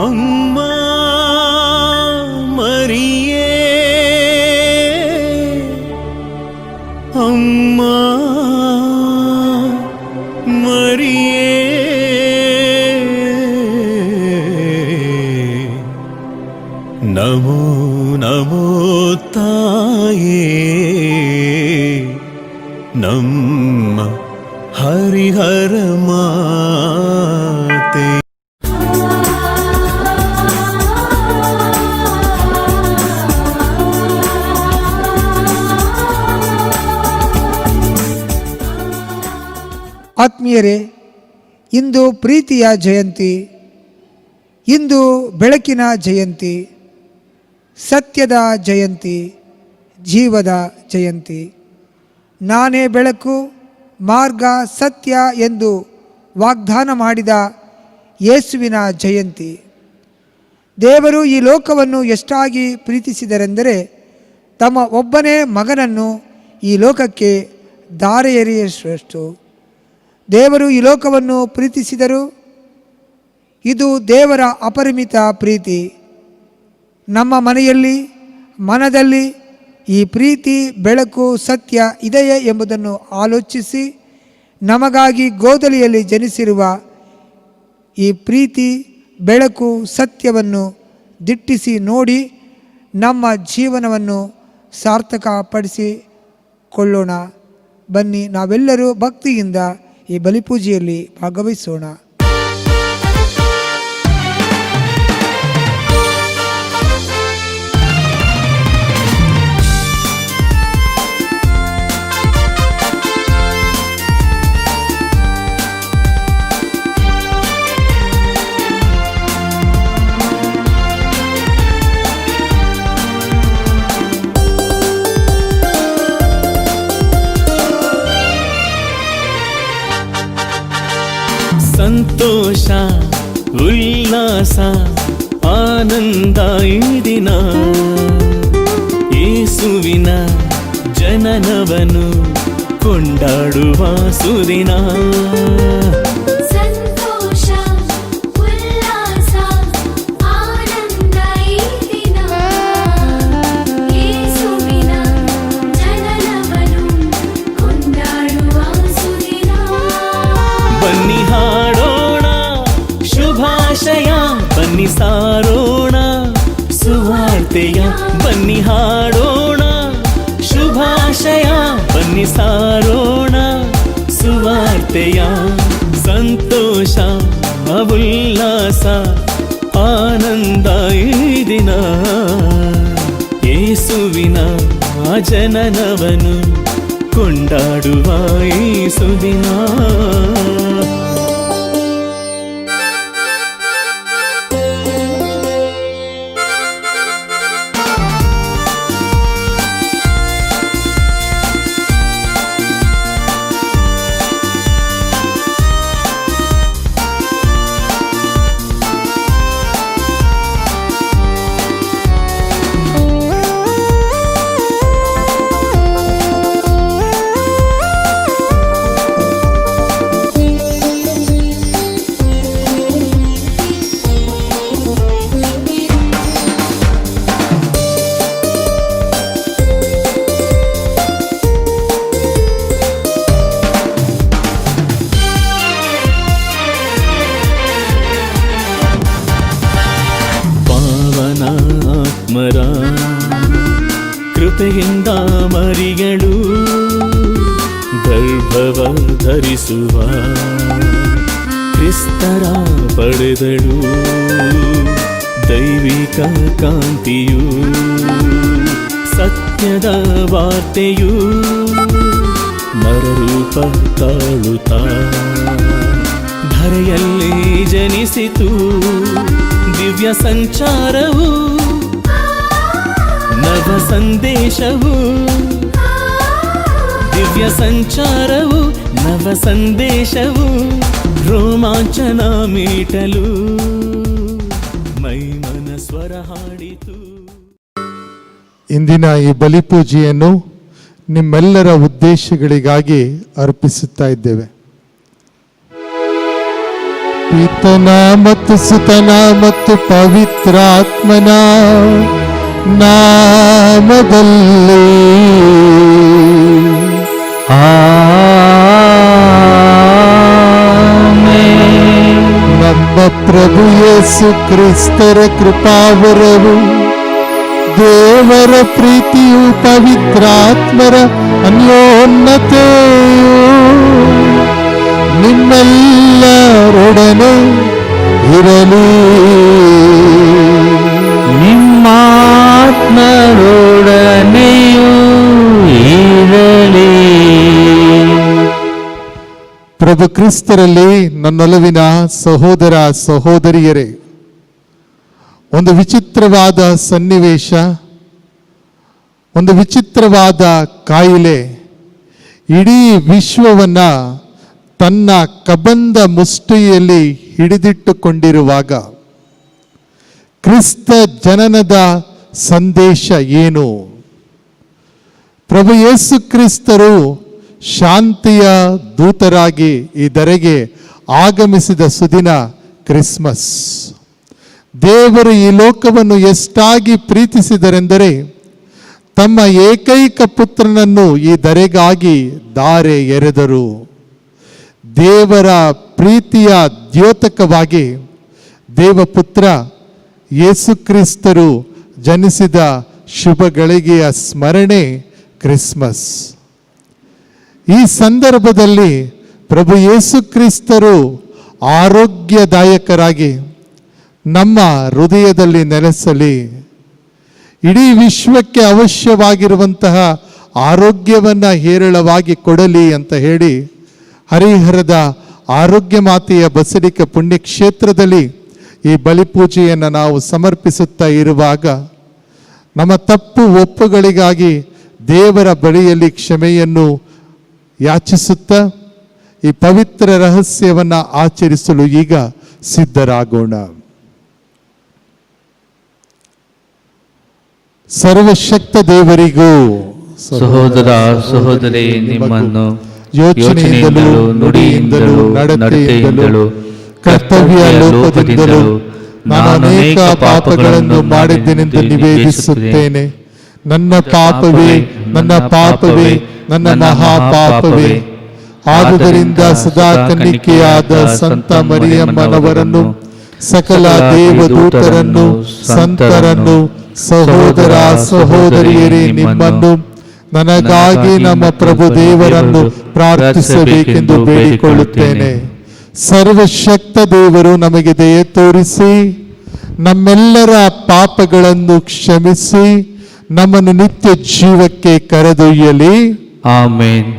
ಅಮ್ಮ ಮರಿಯೇ, ಅಮ್ಮ ಮರಿಯೇ, ನಮೋ ನಮೋ ತಾಯೇ, ನಮ್ಮ ಹರಿಹರ ಮಾತೆ. ಆತ್ಮೀಯರೇ, ಇಂದು ಪ್ರೀತಿಯ ಜಯಂತಿ, ಇಂದು ಬೆಳಕಿನ ಜಯಂತಿ, ಸತ್ಯದ ಜಯಂತಿ, ಜೀವದ ಜಯಂತಿ. ನಾನೇ ಬೆಳಕು, ಮಾರ್ಗ, ಸತ್ಯ ಎಂದು ವಾಗ್ದಾನ ಮಾಡಿದ ಯೇಸುವಿನ ಜಯಂತಿ. ದೇವರು ಈ ಲೋಕವನ್ನು ಎಷ್ಟಾಗಿ ಪ್ರೀತಿಸಿದರೆಂದರೆ ತಮ್ಮ ಒಬ್ಬನೇ ಮಗನನ್ನು ಈ ಲೋಕಕ್ಕೆ ಧಾರೆ ಎರೆಯುವಷ್ಟು ದೇವರು ಈ ಲೋಕವನ್ನು ಪ್ರೀತಿಸಿದರು. ಇದು ದೇವರ ಅಪರಿಮಿತ ಪ್ರೀತಿ. ನಮ್ಮ ಮನೆಯಲ್ಲಿ, ಮನದಲ್ಲಿ ಈ ಪ್ರೀತಿ, ಬೆಳಕು, ಸತ್ಯ ಇದೆಯೇ ಎಂಬುದನ್ನು ಆಲೋಚಿಸಿ ನಮಗಾಗಿ ಗೋದಲಿಯಲ್ಲಿ ಜನಿಸಿರುವ ಈ ಪ್ರೀತಿ, ಬೆಳಕು, ಸತ್ಯವನ್ನು ದಿಟ್ಟಿಸಿ ನೋಡಿ ನಮ್ಮ ಜೀವನವನ್ನು ಸಾರ್ಥಕಪಡಿಸಿಕೊಳ್ಳೋಣ. ಬನ್ನಿ, ನಾವೆಲ್ಲರೂ ಭಕ್ತಿಯಿಂದ ಈ ಬಲಿಪೂಜೆಯಲ್ಲಿ ಭಾಗವಹಿಸೋಣ. ಸಂತೋಷ, ಉಲ್ಲಾಸ, ಆನಂದ ಈ ದಿನ, ಯೇಸುವಿನ ಜನನವನ್ನು ಕೊಂಡಾಡುವ ಸುದಿನ. ಸಂತೋಷ, ಉಲ್ಲಾಸ, ಆನಂದ ಈ ದಿನ, ಯೇಸುವಿನ ಜನನವನ್ನು ಕೊಂಡಾಡುವ ಸುದಿನ. ಬನ್ನಿ ಹಾಡೋಣ ಶುಭಾಶಯ, ಬನ್ನಿ ಸಾರೋಣ ಸುವಾರ್ತೆಯ. ಬನ್ನಿ ಹಾಡೋಣ ಶುಭಾಶಯ, ಬನ್ನಿ ಸಾರೋಣ ಸುವಾರ್ತೆಯ. ಸಂತೋಷ, ಉಲ್ಲಾಸ, ಆನಂದ ಈ ದಿನ, ಯೇಸುವಿನ ಜನನವನ್ನು ಕೊಂಡಾಡುವ ಈ ಸುದಿನ. ಪಾವನಾತ್ಮರ ಕೃಪೆಯಿಂದ ಮರಿಗಳು ಗರ್ಭವ ಧರಿಸುವ ಕ್ರಿಸ್ತರ ಪಡೆದಳು. ದೈವಿಕ ಕಾಂತಿಯು, ಸತ್ಯದ ವಾರ್ತೆಯು ನರರೂಪ ತಾಳುತ್ತಾ ಧರೆಯಲ್ಲಿ ಜನಿಸಿತು. ದಿವ್ಯ ಸಂಚಾರವು, ನವ ಸಂದೇಶವು, ದಿವ್ಯ ಸಂಚಾರವು, ನವ ಸಂದೇಶವು, ರೋಮಾಂಚನ ಮೀಟಲು ಮೈಮನ ಸ್ವರ ಹಾಡಿತು. ಇಂದಿನ ಈ ಬಲಿಪೂಜೆಯನ್ನು ನಿಮ್ಮೆಲ್ಲರ ಉದ್ದೇಶಗಳಿಗಾಗಿ ಅರ್ಪಿಸುತ್ತಾ ಇದ್ದೇವೆ. ಪಿತನ ಮತ್ತು ಸುತನ ಮತ್ತು ಪವಿತ್ರಾತ್ಮನ ನಾಮದಲ್ಲಿ ಆಮೆನ್. ನಮ್ಮ ಪ್ರಭು ಯೇಸು ಕ್ರಿಸ್ತರ ಕೃಪಾವರವು ದೇವರ ಪ್ರೀತಿಯು ಪವಿತ್ರಾತ್ಮರ ಅನ್ಯೋನ್ನತೆಯು ನಿಮ್ಮೆಲ್ಲರೊಡನೆ ಇರಲಿ. ನಿಮ್ಮಾತ್ಮರೊಡನೆಯೂ ಇರಲಿ. ಪ್ರಭು ಕ್ರಿಸ್ತರಲ್ಲಿ ನನ್ನೊಲವಿನ ಸಹೋದರ ಸಹೋದರಿಯರೇ, ಒಂದು ವಿಚಿತ್ರವಾದ ಸನ್ನಿವೇಶ, ಒಂದು ವಿಚಿತ್ರವಾದ ಕಾಯಿಲೆ ಇಡೀ ವಿಶ್ವವನ್ನ ತನ್ನ ಕಬಂದ ಮುಷ್ಟಿಯಲ್ಲಿ ಹಿಡಿದಿಟ್ಟುಕೊಂಡಿರುವಾಗ ಕ್ರಿಸ್ತ ಜನನದ ಸಂದೇಶ ಏನು? ಪ್ರಭು ಯೇಸು ಕ್ರಿಸ್ತರು ಶಾಂತಿಯ ದೂತರಾಗಿ ಈ ಧರೆಗೆ ಆಗಮಿಸಿದ ಸುದಿನ ಕ್ರಿಸ್ಮಸ್. ದೇವರು ಈ ಲೋಕವನ್ನು ಎಷ್ಟಾಗಿ ಪ್ರೀತಿಸಿದರೆಂದರೆ ತಮ್ಮ ಏಕೈಕ ಪುತ್ರನನ್ನು ಈ ಧರೆಗಾಗಿ ಧಾರೆ ಎರೆದರು. ದೇವರ ಪ್ರೀತಿಯ ದ್ಯೋತಕವಾಗಿ ದೇವಪುತ್ರ ಯೇಸು ಕ್ರಿಸ್ತರು ಜನಿಸಿದ ಶುಭ ಗಳಿಗೆಯ ಸ್ಮರಣೆ ಕ್ರಿಸ್ಮಸ್. ಈ ಸಂದರ್ಭದಲ್ಲಿ ಪ್ರಭು ಯೇಸು ಕ್ರಿಸ್ತರು ಆರೋಗ್ಯದಾಯಕರಾಗಿ ನಮ್ಮ ಹೃದಯದಲ್ಲಿ ನೆಲೆಸಲಿ. ಇಡೀ ವಿಶ್ವಕ್ಕೆ ಅವಶ್ಯವಾಗಿರುವಂತಹ ಆರೋಗ್ಯವನ್ನು ಹೇರಳವಾಗಿ ಕೊಡಲಿ ಅಂತ ಹೇಳಿ ಹರಿಹರದ ಆರೋಗ್ಯ ಮಾತೆಯ ಬಸರಿಕ ಪುಣ್ಯಕ್ಷೇತ್ರದಲ್ಲಿ ಈ ಬಲಿಪೂಜೆಯನ್ನು ನಾವು ಸಮರ್ಪಿಸುತ್ತಾ ಇರುವಾಗ ನಮ್ಮ ತಪ್ಪು ಒಪ್ಪುಗಳಿಗಾಗಿ ದೇವರ ಬಳಿಯಲ್ಲಿ ಕ್ಷಮೆಯನ್ನು ಯಾಚಿಸುತ್ತಾ ಈ ಪವಿತ್ರ ರಹಸ್ಯವನ್ನು ಆಚರಿಸಲು ಈಗ ಸಿದ್ಧರಾಗೋಣ. ಸರ್ವಶಕ್ತ ದೇವರಿಗೂ ಸಹೋದರ ಸಹೋದರಿ, ನಿಮ್ಮನ್ನು ಯೋಚನೆಯಿಂದಲೂ ನುಡಿಯಿಂದಲೂ ನಡತೆಯಿಂದಲೂ ಕರ್ತವ್ಯ ಲೋಪದಿಂದಲೂ ನಾನು ಅನೇಕ ಪಾಪಗಳನ್ನು ಮಾಡಿದ್ದೇನೆಂದು ನಿವೇದಿಸುತ್ತೇನೆ. ನನ್ನ ಪಾಪವೇ, ನನ್ನ ಪಾಪವೇ, ನನ್ನ ಮಹಾಪಾಪವೇ. ಆದುದರಿಂದ ಸದಾ ಕನ್ನಿಕೆಯಾದ ಸಂತ ಮರಿಯಮ್ಮನವರನ್ನು, ಸಕಲ ದೇವದೂತರನ್ನು, ಸಂತರನ್ನು, ಸಹೋದರ ಸಹೋದರಿಯರೇ ನಿಮ್ಮನ್ನು, ನನಗಾಗಿ ನಮ್ಮ ಪ್ರಭು ದೇವರನ್ನು ಪ್ರಾರ್ಥಿಸಬೇಕೆಂದು ಬೇಡಿಕೊಳ್ಳುತ್ತೇನೆ. ಸರ್ವಶಕ್ತ ದೇವರು ನಮಗೆ ದಯೆ ತೋರಿಸಿ ನಮ್ಮೆಲ್ಲರ ಪಾಪಗಳನ್ನು ಕ್ಷಮಿಸಿ ನಮ್ಮನ್ನು ನಿತ್ಯ ಜೀವಕ್ಕೆ ಕರೆದೊಯ್ಯಲಿ. ಆಮೆನ್.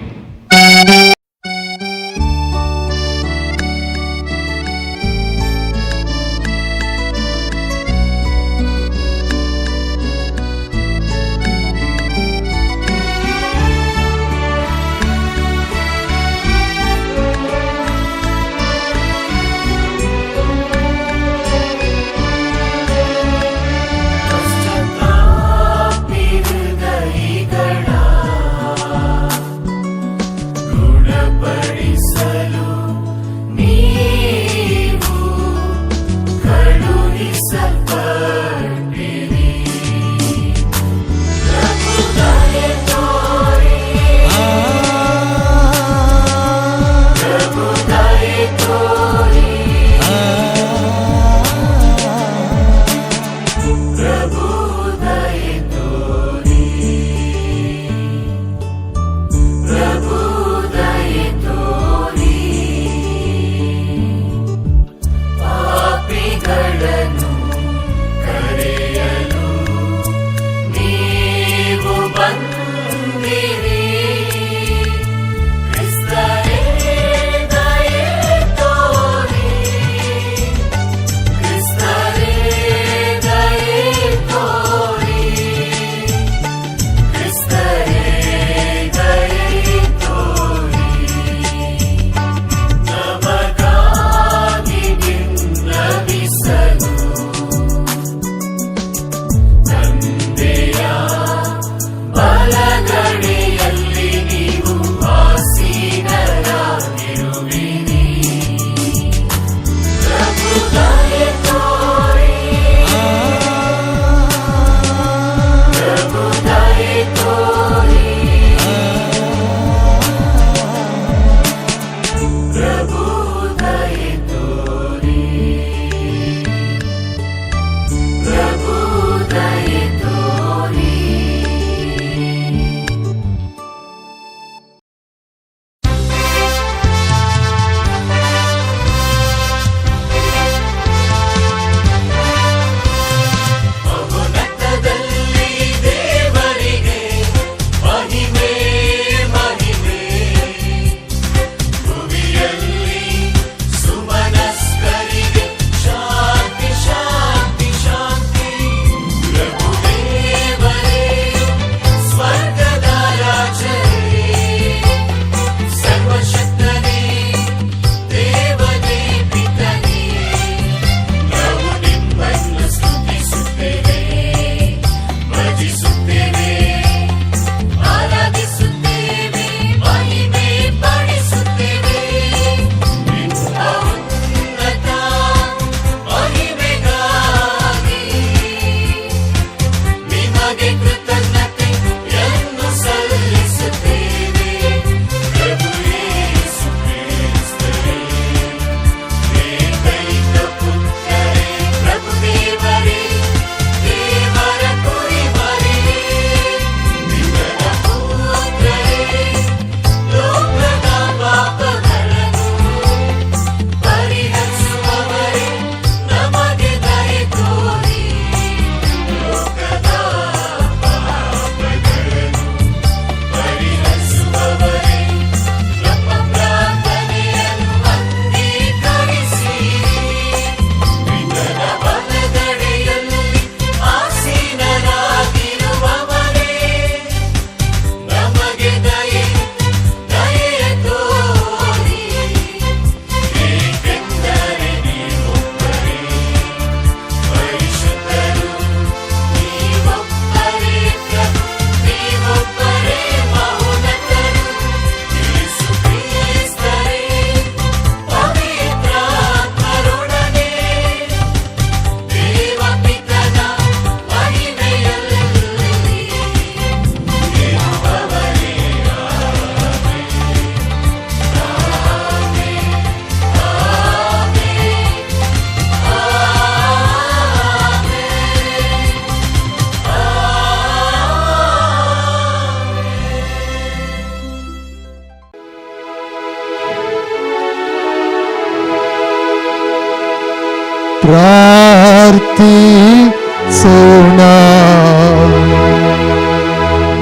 ಪ್ರಾರ್ಥಿಸೋಣ.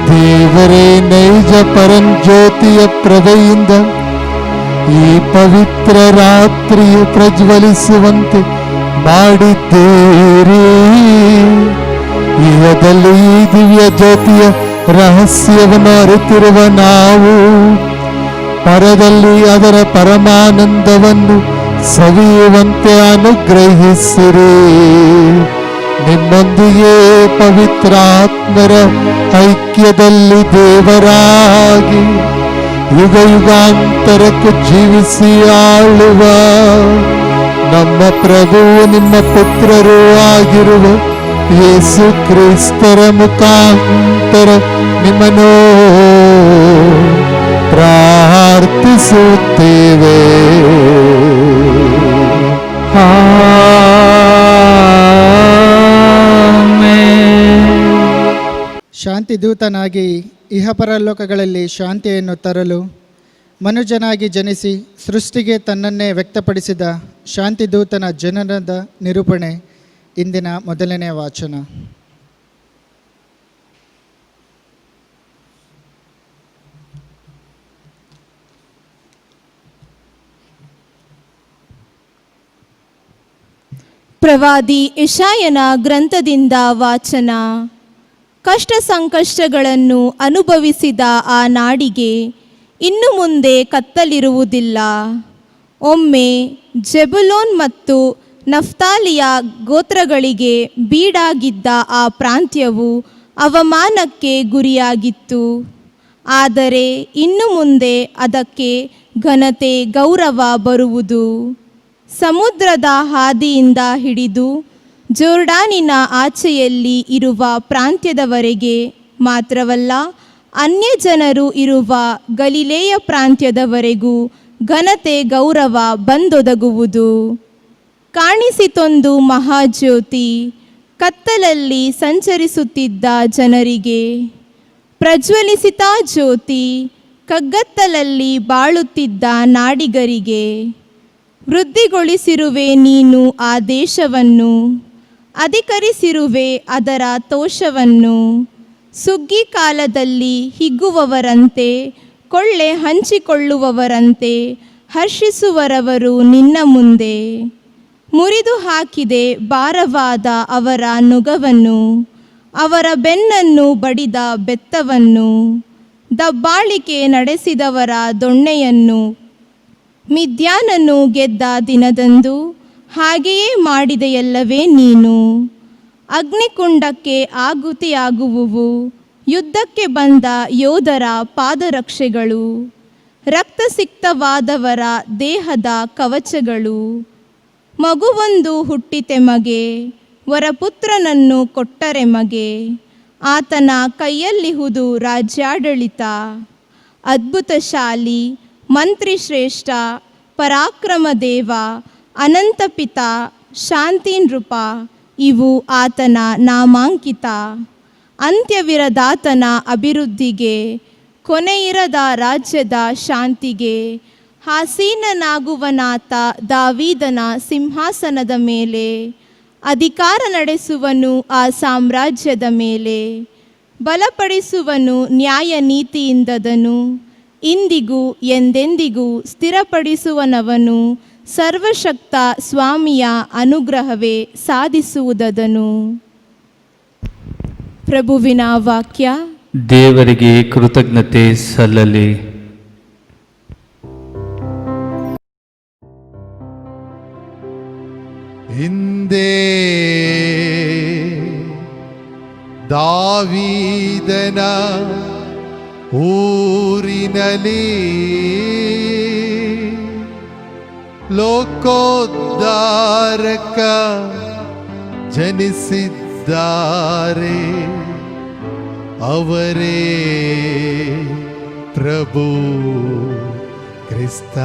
ದೇವರೇ, ನೈಜ ಪರಂಜ್ಯೋತಿಯ ಪ್ರಭೆಯಿಂದ ಈ ಪವಿತ್ರ ರಾತ್ರಿಯು ಪ್ರಜ್ವಲಿಸುವಂತೆ ಮಾಡಿದ್ದೀರಿ. ಯುಗದಲ್ಲಿ ಈ ದಿವ್ಯ ಜ್ಯೋತಿಯ ರಹಸ್ಯವನ್ನು ಅರಿತಿರುವ ನಾವು ಪರದಲ್ಲಿ ಅದರ ಪರಮಾನಂದವನ್ನು ಸವಿಯುವಂತೆ ಅನುಗ್ರಹಿಸಿರಿ. ನಿಮ್ಮೊಂದಿಗೆ ಪವಿತ್ರಾತ್ಮರ ಐಕ್ಯದಲ್ಲಿ ದೇವರಾಗಿ ಯುಗ ಯುಗಾಂತರಕ್ಕೆ ಜೀವಿಸಿ ಆಳುವ ನಮ್ಮ ಪ್ರಭುವು ನಿಮ್ಮ ಪುತ್ರರೂ ಆಗಿರುವ ಯೇಸು ಕ್ರಿಸ್ತರ ಮುಖಾಂತರ ನಿಮ್ಮನ್ನು ಪ್ರಾರ್ಥಿಸುತ್ತೇವೆ. ಶಾಂತಿದೂತನಾಗಿ ಇಹಪರಲೋಕಗಳಲ್ಲಿ ಶಾಂತಿಯನ್ನು ತರಲು ಮನುಜನಾಗಿ ಜನಿಸಿ ಸೃಷ್ಟಿಗೆ ತನ್ನನ್ನೇ ವ್ಯಕ್ತಪಡಿಸಿದ ಶಾಂತಿದೂತನ ಜನನದ ನಿರೂಪಣೆ ಇಂದಿನ ಮೊದಲನೇ ವಾಚನ. ಪ್ರವಾದಿ ಯೆಶಾಯನ ಗ್ರಂಥದಿಂದ ವಾಚನ. ಕಷ್ಟ ಸಂಕಷ್ಟಗಳನ್ನು ಅನುಭವಿಸಿದ ಆ ನಾಡಿಗೆ ಇನ್ನು ಮುಂದೆ ಕತ್ತಲಿರುವುದಿಲ್ಲ. ಒಮ್ಮೆ ಜೆಬುಲೋನ್ ಮತ್ತು ನಫ್ತಾಲಿಯ ಗೋತ್ರಗಳಿಗೆ ಬೀಡಾಗಿದ್ದ ಆ ಪ್ರಾಂತ್ಯವು ಅವಮಾನಕ್ಕೆ ಗುರಿಯಾಗಿತ್ತು. ಆದರೆ ಇನ್ನು ಮುಂದೆ ಅದಕ್ಕೆ ಘನತೆ ಗೌರವ ಬರುವುದು. ಸಮುದ್ರದ ಹಾದಿಯಿಂದ ಹಿಡಿದು ಜೋರ್ಡಾನಿನ ಆಚೆಯಲ್ಲಿ ಇರುವ ಪ್ರಾಂತ್ಯದವರೆಗೆ ಮಾತ್ರವಲ್ಲ, ಅನ್ಯ ಜನರು ಇರುವ ಗಲಿಲೇಯ ಪ್ರಾಂತ್ಯದವರೆಗೂ ಘನತೆ ಗೌರವ ಬಂದೊದಗುವುದು. ಕಾಣಿಸಿತೊಂದು ಮಹಾಜ್ಯೋತಿ ಕತ್ತಲಲ್ಲಿ ಸಂಚರಿಸುತ್ತಿದ್ದ ಜನರಿಗೆ, ಪ್ರಜ್ವಲಿಸಿತಾ ಜ್ಯೋತಿ ಕಗ್ಗತ್ತಲಲ್ಲಿ ಬಾಳುತ್ತಿದ್ದ ನಾಡಿಗರಿಗೆ. ವೃದ್ಧಿಗೊಳಿಸಿರುವೆ ನೀನು ಆ ದೇಶವನ್ನು, ಅಧಿಕರಿಸಿರುವೆ ಅದರ ತೋಷವನ್ನು. ಸುಗ್ಗಿ ಕಾಲದಲ್ಲಿ ಹಿಗ್ಗುವವರಂತೆ, ಕೊಳ್ಳೆ ಹಂಚಿಕೊಳ್ಳುವವರಂತೆ ಹರ್ಷಿಸುವರವರು ನಿನ್ನ ಮುಂದೆ. ಮುರಿದು ಹಾಕಿದೆ ಭಾರವಾದ ಅವರ ನುಗವನ್ನು, ಅವರ ಬೆನ್ನನ್ನು ಬಡಿದ ಬೆತ್ತವನ್ನು. ದಬ್ಬಾಳಿಕೆ ನಡೆಸಿದವರ ದೊಣ್ಣೆಯನ್ನು ಮಿದ್ಯಾನನು ಗೆದ್ದ ದಿನದಂದು ಹಾಗೆಯೇ ಮಾಡಿದೆಯಲ್ಲವೇ ನೀನು. ಅಗ್ನಿಕುಂಡಕ್ಕೆ ಆಹುತಿಯಾಗುವುವು ಯುದ್ಧಕ್ಕೆ ಬಂದ ಯೋಧರ ಪಾದರಕ್ಷೆಗಳು, ರಕ್ತಸಿಕ್ತವಾದವರ ದೇಹದ ಕವಚಗಳು. ಮಗುವೊಂದು ಹುಟ್ಟಿತೆಮಗೆ, ವರಪುತ್ರನನ್ನು ಕೊಟ್ಟರೆಮಗೆ. ಆತನ ಕೈಯಲ್ಲಿಹುದು ರಾಜ್ಯಾಡಳಿತ. ಅದ್ಭುತಶಾಲಿ, ಮಂತ್ರಿಶ್ರೇಷ್ಠ, ಪರಾಕ್ರಮ ದೇವ, ಅನಂತ ಪಿತ, ಶಾಂತಿ ನೃಪ ಇವು ಆತನ ನಾಮಾಂಕಿತ. ಅಂತ್ಯವಿರದಾತನ ಅಭಿವೃದ್ಧಿಗೆ, ಕೊನೆಯಿರದ ರಾಜ್ಯದ ಶಾಂತಿಗೆ. ಆಸೀನನಾಗುವನಾತ ದಾವೀದನ ಸಿಂಹಾಸನದ ಮೇಲೆ, ಅಧಿಕಾರ ನಡೆಸುವನು ಆ ಸಾಮ್ರಾಜ್ಯದ ಮೇಲೆ. ಬಲಪಡಿಸುವನು ನ್ಯಾಯ ನೀತಿಯಿಂದದನು, ಇಂದಿಗೂ ಎಂದೆಂದಿಗೂ ಸ್ಥಿರಪಡಿಸುವನವನು. ಸರ್ವಶಕ್ತ ಸ್ವಾಮಿಯ ಅನುಗ್ರಹವೇ ಸಾಧಿಸುವುದದನು. ಪ್ರಭುವಿನ ವಾಕ್ಯ. ದೇವರಿಗೆ ಕೃತಜ್ಞತೆ ಸಲ್ಲಲಿ. ಹಿಂದೆ ದಾವೀದನ ಊರಿನಲ್ಲಿ ಲೋಕೋದ್ಧಾರಕ ಜನಿಸಿದ್ದಾರೆ. ಅವರೇ ಪ್ರಭು ಕ್ರಿಸ್ತ.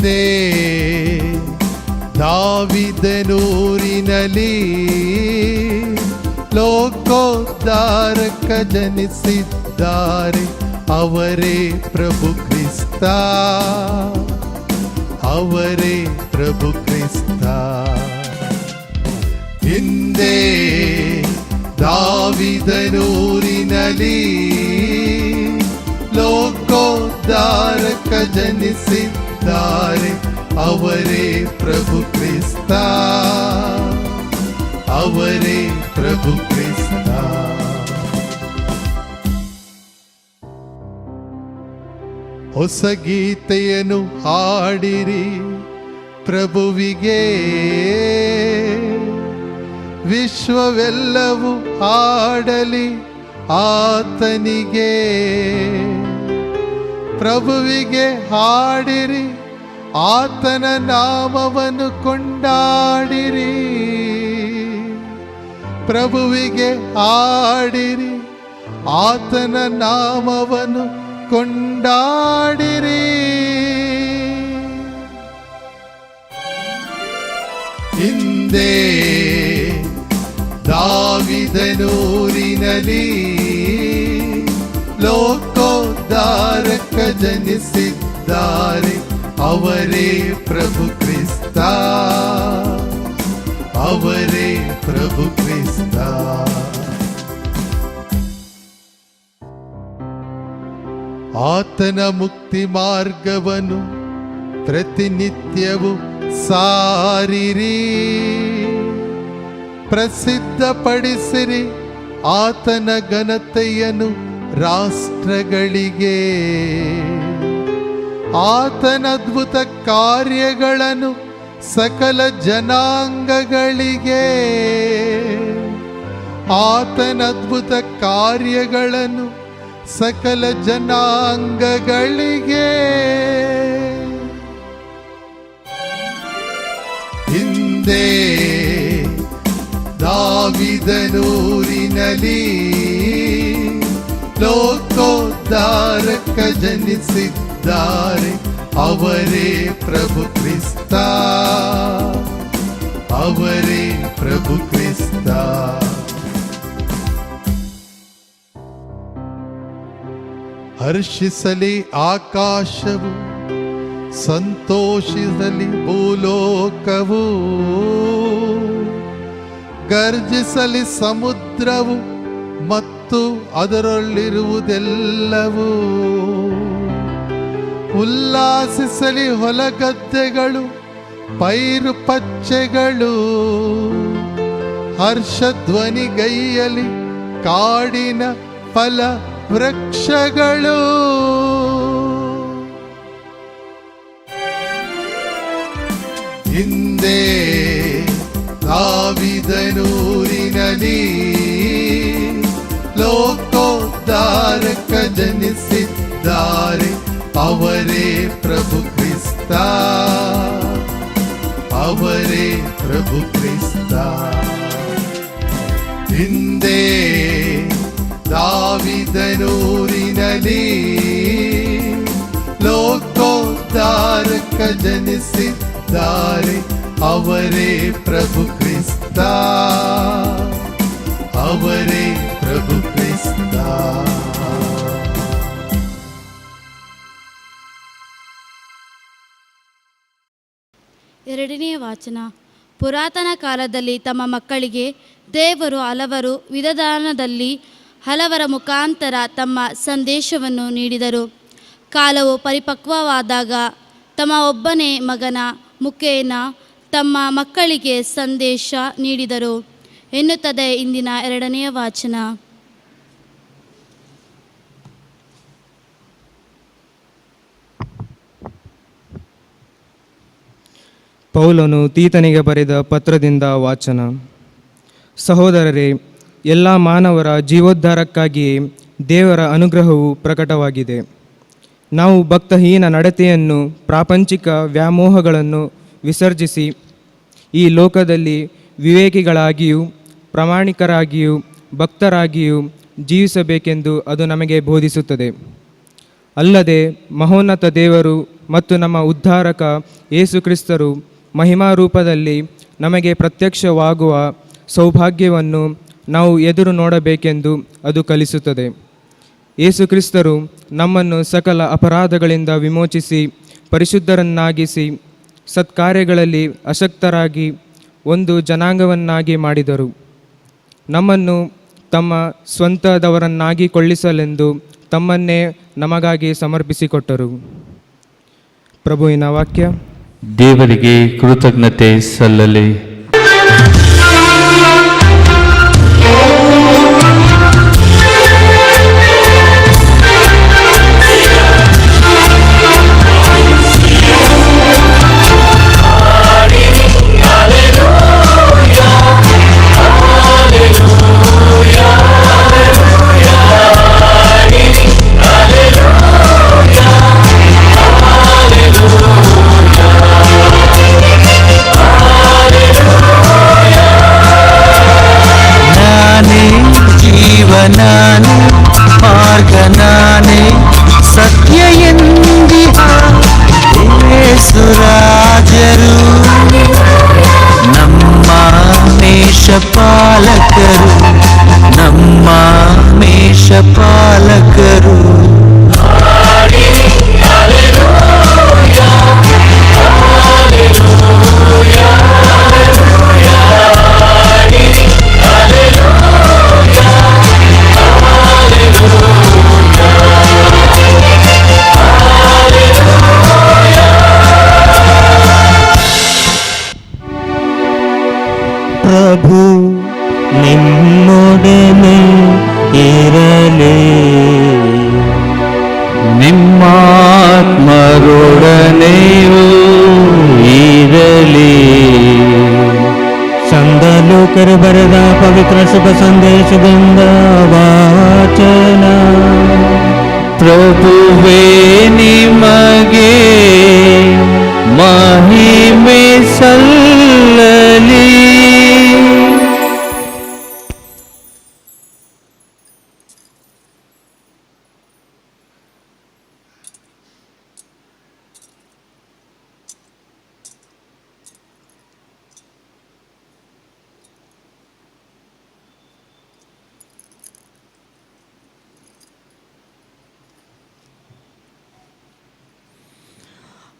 ಹಿಂದೆ ದಾವಿದನೂರಿನಲ್ಲಿ ಲೋಕೋದ್ಧಾರಕ ಜನಿಸಿದ್ದಾರೆ, ಅವರೇ ಪ್ರಭು ಕ್ರಿಸ್ತ, ಅವರೇ ಪ್ರಭು ಕ್ರಿಸ್ತ. ಹಿಂದೆ ದಾವಿದನೂರಿನಲ್ಲಿ ಲೋಕೋದ್ಧಾರಕ ಜನಿಸಿದ್ದಾರೆ, ಅವರೇ ಪ್ರಭು ಕ್ರಿಸ್ತ, ಅವರೇ ಪ್ರಭು ಕ್ರಿಸ್ತ. ಹೊಸ ಗೀತೆಯನ್ನು ಹಾಡಿರಿ ಪ್ರಭುವಿಗೆ, ವಿಶ್ವವೆಲ್ಲವೂ ಹಾಡಲಿ ಆತನಿಗೆ. ಪ್ರಭುವಿಗೆ ಹಾಡಿರಿ, ಆತನ ನಾಮವನ್ನು ಕೊಂಡಾಡಿರಿ. ಪ್ರಭುವಿಗೆ ಹಾಡಿರಿ, ಆತನ ನಾಮವನ್ನು ಕೊಂಡಾಡಿರಿ. ಹಿಂದೆ ದಾವಿದನೂರಿನಲ್ಲಿ ಲೋಕೋದ್ಧಾರಕ ಜನಿಸಿದ್ದಾರೆ, ಅವರೇ ಪ್ರಭು ಕ್ರಿಸ್ತ, ಅವರೇ ಪ್ರಭು ಕ್ರಿಸ್ತ. ಆತನ ಮುಕ್ತಿ ಮಾರ್ಗವನ್ನು ಪ್ರತಿನಿತ್ಯವೂ ಸಾರಿರಿ, ಪ್ರಸಿದ್ಧಪಡಿಸಿರಿ ಆತನ ಘನತೆಯನ್ನು ರಾಷ್ಟ್ರಗಳಿಗೆ. ಆತನ ಅದ್ಭುತ ಕಾರ್ಯಗಳನ್ನು ಸಕಲ ಜನಾಂಗಗಳಿಗೆ, ಆತನ ಅದ್ಭುತ ಕಾರ್ಯಗಳನ್ನು ಸಕಲ ಜನಾಂಗಗಳಿಗೆ. ಹಿಂದೆ ದಾವಿದನೂರಿನಲ್ಲಿ ಲೋಕೋದ್ಧಾರಕ ಜನಿಸಿದ್ದಾರೆ, ಅವರೇ ಪ್ರಭು ಕ್ರಿಸ್ತ, ಅವರೇ ಪ್ರಭು ಕ್ರಿಸ್ತ. ಹರ್ಷಿಸಲಿ ಆಕಾಶವು, ಸಂತೋಷಿಸಲಿ ಭೂಲೋಕವು, ಗರ್ಜಿಸಲಿ ಸಮುದ್ರವು ಮತ್ತು ಅದರಲ್ಲಿರುವುದೆಲ್ಲವೂ. ಉಲ್ಲಾಸಿಸಲಿ ಹೊಲಗದ್ದೆಗಳು, ಪೈರು ಪಚ್ಚೆಗಳು. ಹರ್ಷಧ್ವನಿಗೈಯಲಿ ಕಾಡಿನ ಫಲ ವೃಕ್ಷಗಳು. ಹಿಂದೆ ದಾವಿದನೂರಿನಲ್ಲಿ ಲೋಕೋದ್ಧಾರಕ ಜನಿಸಿದ್ದಾರೆ, ಅವರೇ ಪ್ರಭು ಕ್ರಿಸ್ತ, ಅವರೇ ಪ್ರಭು ಕ್ರಿಸ್ತ. ಹಿಂದೆ ದಾವಿದನೂರಿನಲ್ಲಿ ಲೋಕೋದ್ಧಾರಕ ಜನಿಸಿದ್ದಾರೆ, ಅವರೇ ಪ್ರಭು ಕ್ರಿಸ್ತ, ಅವರೇ ಪ್ರಭು ಕ್ರಿಸ್ತ. ಎರಡನೆಯ ವಾಚನ. ಪುರಾತನ ಕಾಲದಲ್ಲಿ ತಮ್ಮ ಮಕ್ಕಳಿಗೆ ದೇವರು ಹಲವರು ವಿಧಾನದಲ್ಲಿ ಹಲವರ ಮುಖಾಂತರ ತಮ್ಮ ಸಂದೇಶವನ್ನು ನೀಡಿದರು. ಕಾಲವು ಪರಿಪಕ್ವವಾದಾಗ ತಮ್ಮ ಒಬ್ಬನೇ ಮಗನ ಮುಖೇನ ತಮ್ಮ ಮಕ್ಕಳಿಗೆ ಸಂದೇಶ ನೀಡಿದರು ಎನ್ನುತ್ತದೆ ಇಂದಿನ ಎರಡನೆಯ ವಾಚನ. ಪೌಲನು ತೀತನಿಗೆ ಬರೆದ ಪತ್ರದಿಂದ ವಾಚನ. ಸಹೋದರರೇ, ಎಲ್ಲ ಮಾನವರ ಜೀವೋದ್ಧಾರಕ್ಕಾಗಿಯೇ ದೇವರ ಅನುಗ್ರಹವು ಪ್ರಕಟವಾಗಿದೆ. ನಾವು ಭಕ್ತಹೀನ ನಡತೆಯನ್ನು, ಪ್ರಾಪಂಚಿಕ ವ್ಯಾಮೋಹಗಳನ್ನು ವಿಸರ್ಜಿಸಿ ಈ ಲೋಕದಲ್ಲಿ ವಿವೇಕಿಗಳಾಗಿಯೂ ಪ್ರಾಮಾಣಿಕರಾಗಿಯೂ ಭಕ್ತರಾಗಿಯೂ ಜೀವಿಸಬೇಕೆಂದು ಅದು ನಮಗೆ ಬೋಧಿಸುತ್ತದೆ. ಅಲ್ಲದೆ ಮಹೋನ್ನತ ದೇವರು ಮತ್ತು ನಮ್ಮ ಉದ್ಧಾರಕ ಯೇಸು ಕ್ರಿಸ್ತರು ಮಹಿಮಾ ರೂಪದಲ್ಲಿ ನಮಗೆ ಪ್ರತ್ಯಕ್ಷವಾಗುವ ಸೌಭಾಗ್ಯವನ್ನು ನಾವು ಎದುರು ನೋಡಬೇಕೆಂದು ಅದು ಕಲಿಸುತ್ತದೆ. ಯೇಸು ಕ್ರಿಸ್ತರು ನಮ್ಮನ್ನು ಸಕಲ ಅಪರಾಧಗಳಿಂದ ವಿಮೋಚಿಸಿ ಪರಿಶುದ್ಧರನ್ನಾಗಿಸಿ ಸತ್ಕಾರ್ಯಗಳಲ್ಲಿ ಅಶಕ್ತರಾಗಿ ಒಂದು ಜನಾಂಗವನ್ನಾಗಿ ಮಾಡಿದರು. ನಮ್ಮನ್ನು ತಮ್ಮ ಸ್ವಂತದವರನ್ನಾಗಿ ಕೊಳ್ಳಿಸಲೆಂದು ತಮ್ಮನ್ನೇ ನಮಗಾಗಿ ಸಮರ್ಪಿಸಿಕೊಟ್ಟರು. ಪ್ರಭುವಿನ ವಾಕ್ಯ. ದೇವರಿಗೆ ಕೃತಜ್ಞತೆ ಸಲ್ಲಲಿ. ನಾನೇ ಮಾರ್ಗ, ನಾನೇ ಸತ್ಯ ಎಂದಿಹ ಯೇಸುರಾಜರು ನಮ್ಮ ಮೇಷಪಾಲಕರು, ನಮ್ಮ ಮೇಷಪಾಲಕರು. ಪ್ರಭು ನಿಮ್ಮೊಡನೆ ಇರಲಿ, ನಿಮ್ಮಾತ್ಮರೊಡನೆಯೂ ಇರಲಿ. ಸಂತ ಲೂಕರು ಬರೆದ ಪವಿತ್ರ ಶುಭ ಸಂದೇಶದಿಂದ ವಾಚನ. ಪ್ರಭುವೇ ನಿಮಗೆ ಮಹಿಮೆ ಸಲ್ಲಲಿ.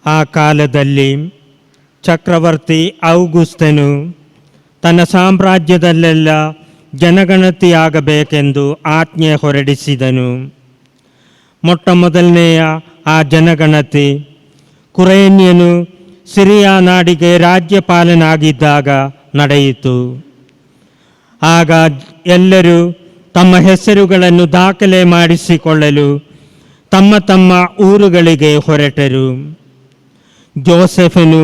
ಆ ಕಾಲದಲ್ಲಿ ಚಕ್ರವರ್ತಿ ಔಗುಸ್ತನು ತನ್ನ ಸಾಮ್ರಾಜ್ಯದಲ್ಲೆಲ್ಲ ಜನಗಣತಿಯಾಗಬೇಕೆಂದು ಆಜ್ಞೆ ಹೊರಡಿಸಿದನು. ಮೊಟ್ಟ ಮೊದಲನೆಯ ಆ ಜನಗಣತಿ ಕುರೇನ್ಯನು ಸಿರಿಯಾ ನಾಡಿಗೆ ರಾಜ್ಯಪಾಲನಾಗಿದ್ದಾಗ ನಡೆಯಿತು. ಆಗ ಎಲ್ಲರೂ ತಮ್ಮ ಹೆಸರುಗಳನ್ನು ದಾಖಲೆ ಮಾಡಿಸಿಕೊಳ್ಳಲು ತಮ್ಮ ತಮ್ಮ ಊರುಗಳಿಗೆ ಹೊರಟರು. ಜೋಸೆಫನು